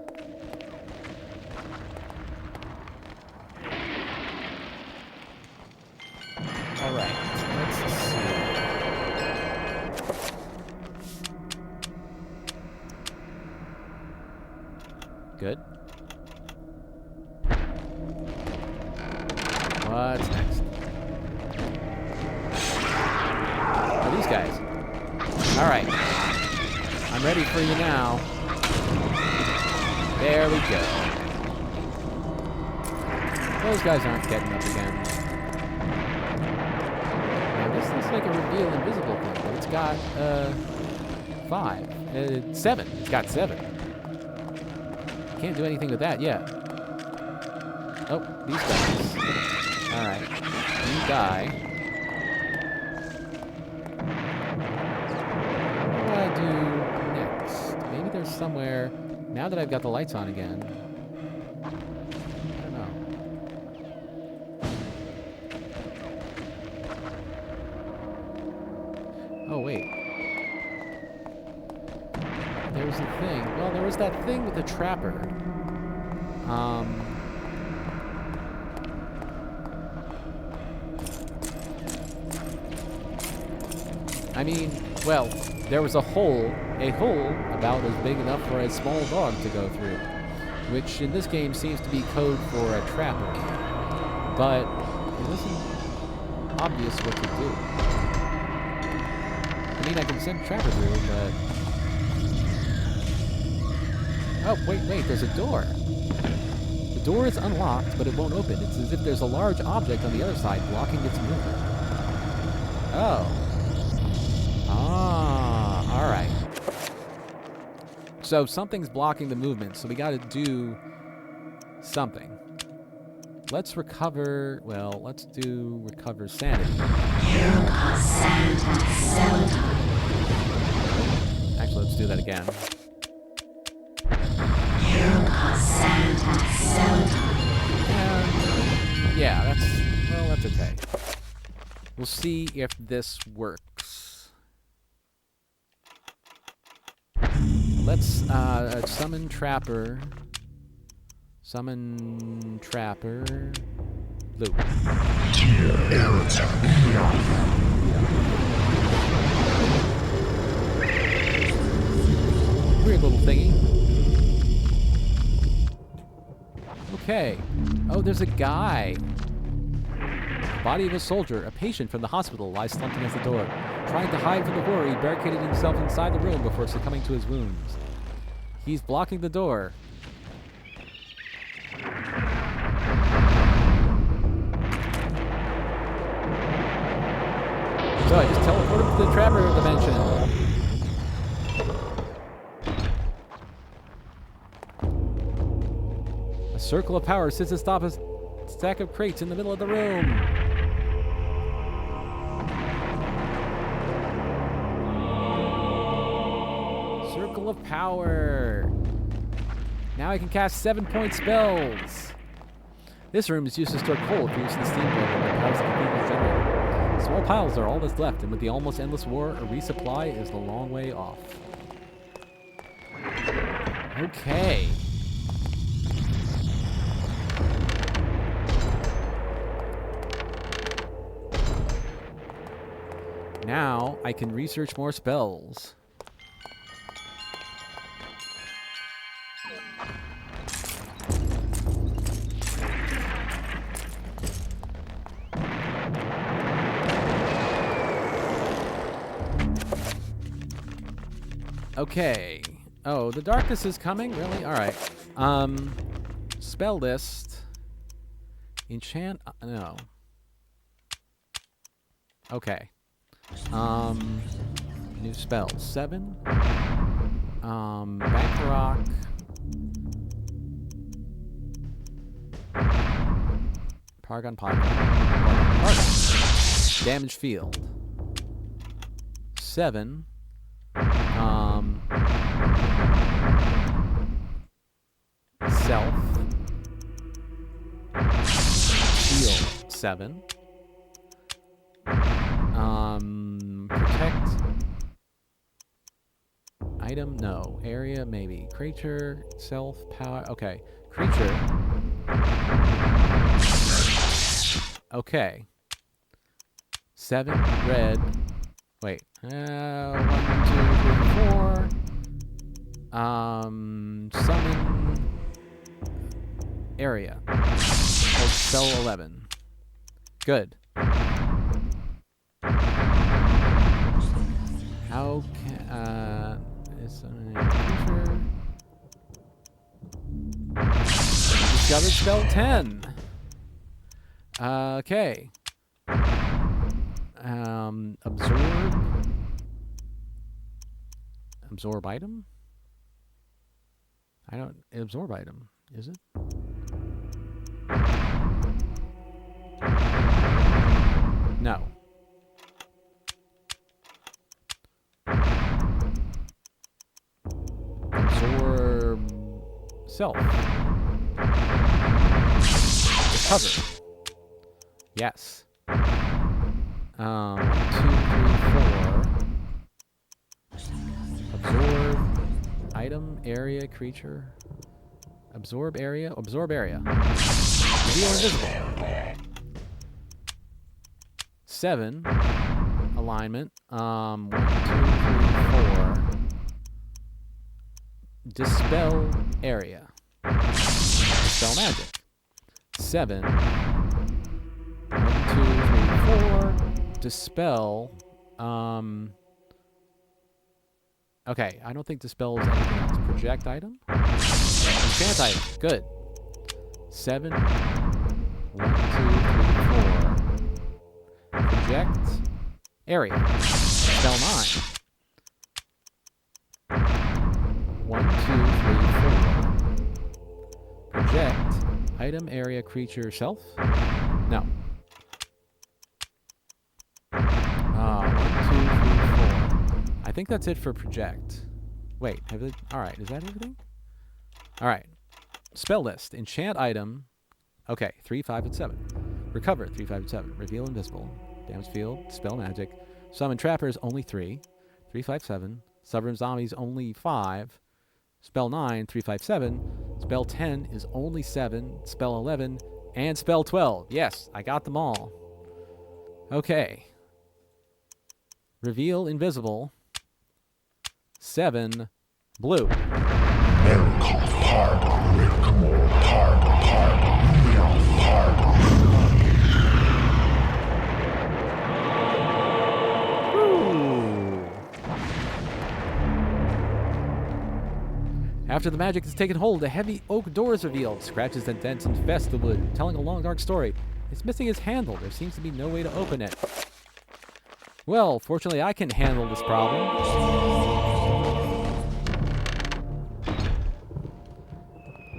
All right. Let's see. Good. What's next? Oh, these guys. All right. I'm ready for you now. There we go. Those guys aren't getting up again. Now, this looks like a reveal invisible thing, but it's got, 7. It's got 7. Can't do anything with that yet. Oh, these guys. Alright. You die. What do I do next? Maybe there's somewhere... Now that I've got the lights on again... I don't know. Oh, wait. There was a thing. Well, there was that thing with the trapper. I mean, well, there was a hole about as big enough for a small dog to go through, which in this game seems to be code for a trapper. But it wasn't obvious what to do. I mean, I can send a trapper through, but... Oh, wait, there's a door. The door is unlocked, but it won't open. It's as if there's a large object on the other side blocking its movement. Oh. Ah, alright. So something's blocking the movement, so we gotta do something. Let's recover, well, let's do recover sanity. Actually, let's do that again. Yeah, that's okay. We'll see if this works. Let's summon Trapper. Summon Trapper. Luke. Weird little thingy. Okay. Oh, there's a guy. Body of a soldier, a patient from the hospital, lies slumped against the door. Trying to hide from the horror, he barricaded himself inside the room before succumbing to his wounds. He's blocking the door. So I just teleported to the Trapper dimension. A circle of power sits atop a stack of crates in the middle of the room. Circle of power. Now I can cast 7-point spells. This room is used to store coal produced in the steam boiler that powers the cathedral's generator. Small piles are all that's left, and with the almost endless war, a resupply is the long way off. Okay. Now I can research more spells. Okay. Oh, the darkness is coming? Really? Alright. Spell list. Enchant... no. Okay. New spells. 7. Bank Rock. Paragon, Paragon. Damage field. 7. Self. Shield. 7. Protect. Item, no. Area, maybe. Creature, self, power. Okay. Creature. Okay. 7, red. Wait. 1, 2, 3, 4. Summon. Area. Oh, spell 11. Good. How can is a creature discovered spell 10? Okay. Absorb item? I don't absorb item, is it? No. Absorb self. Recover. Yes. 1, 2, 3, 4. Absorb item, area, creature. Absorb area. Absorb area. Reveal invisible. 7. Alignment. 1, 2, 3, 4. Dispel area. Dispel magic. 7. 1, 2, 3, 4. Dispel. Okay, I don't think dispel is anything else. Project item? Enchant item. Good. 7. 1, 2, 3, 4. Project area. Spell 9. 1, 2, 3, 4. Project item, area, creature, self? No. 1, 2, 3, 4. I think that's it for project. Wait, alright, is that everything? Alright. Spell list. Enchant item. Okay, 3, 5, and 7. Recover, 3, 5, and 7. Reveal invisible. Damage field. Spell magic. Summon trappers, only 3. 3, 5, 7. Summon zombies, only 5. Spell 9, 3, 5, 7. Spell 10 is only 7. Spell 11. And spell 12. Yes, I got them all. Okay. Reveal invisible. 7. Blue. After the magic has taken hold, a heavy oak door is revealed. Scratches and dents infest the wood, telling a long, dark story. It's missing its handle. There seems to be no way to open it. Well, fortunately, I can handle this problem.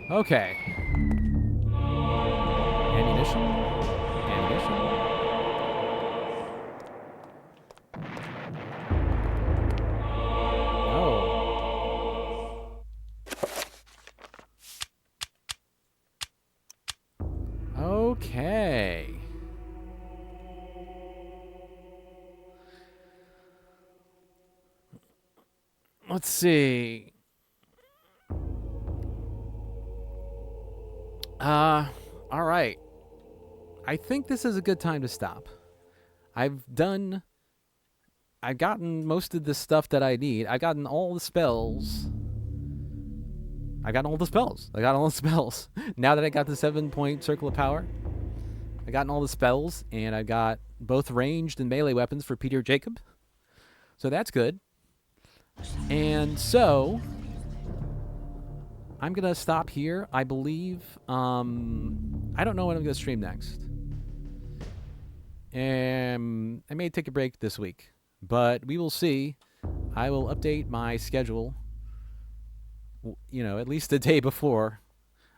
Okay. Ammunition. Ammunition. Okay. Let's see. All right. I think this is a good time to stop. I've gotten most of the stuff that I need. I've gotten all the spells. I got all the spells. Now that I got the 7-point circle of power, I gotten all the spells, and I got both ranged and melee weapons for Peter Jacob. So that's good. And so I'm gonna stop here. I believe I don't know when I'm gonna stream next. I may take a break this week, but we will see. I will update my schedule, you know, at least the day before.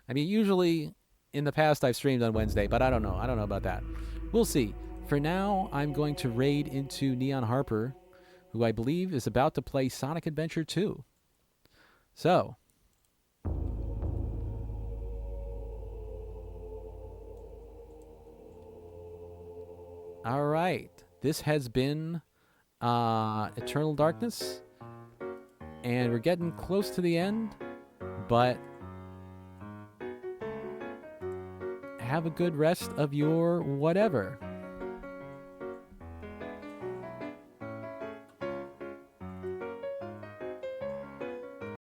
I mean, usually In the past, I've streamed on Wednesday, but I don't know. I don't know about that. We'll see. For now, I'm going to raid into Neon Harper, who I believe is about to play Sonic Adventure 2. So, all right. This has been Eternal Darkness, and we're getting close to the end, but have a good rest of your whatever.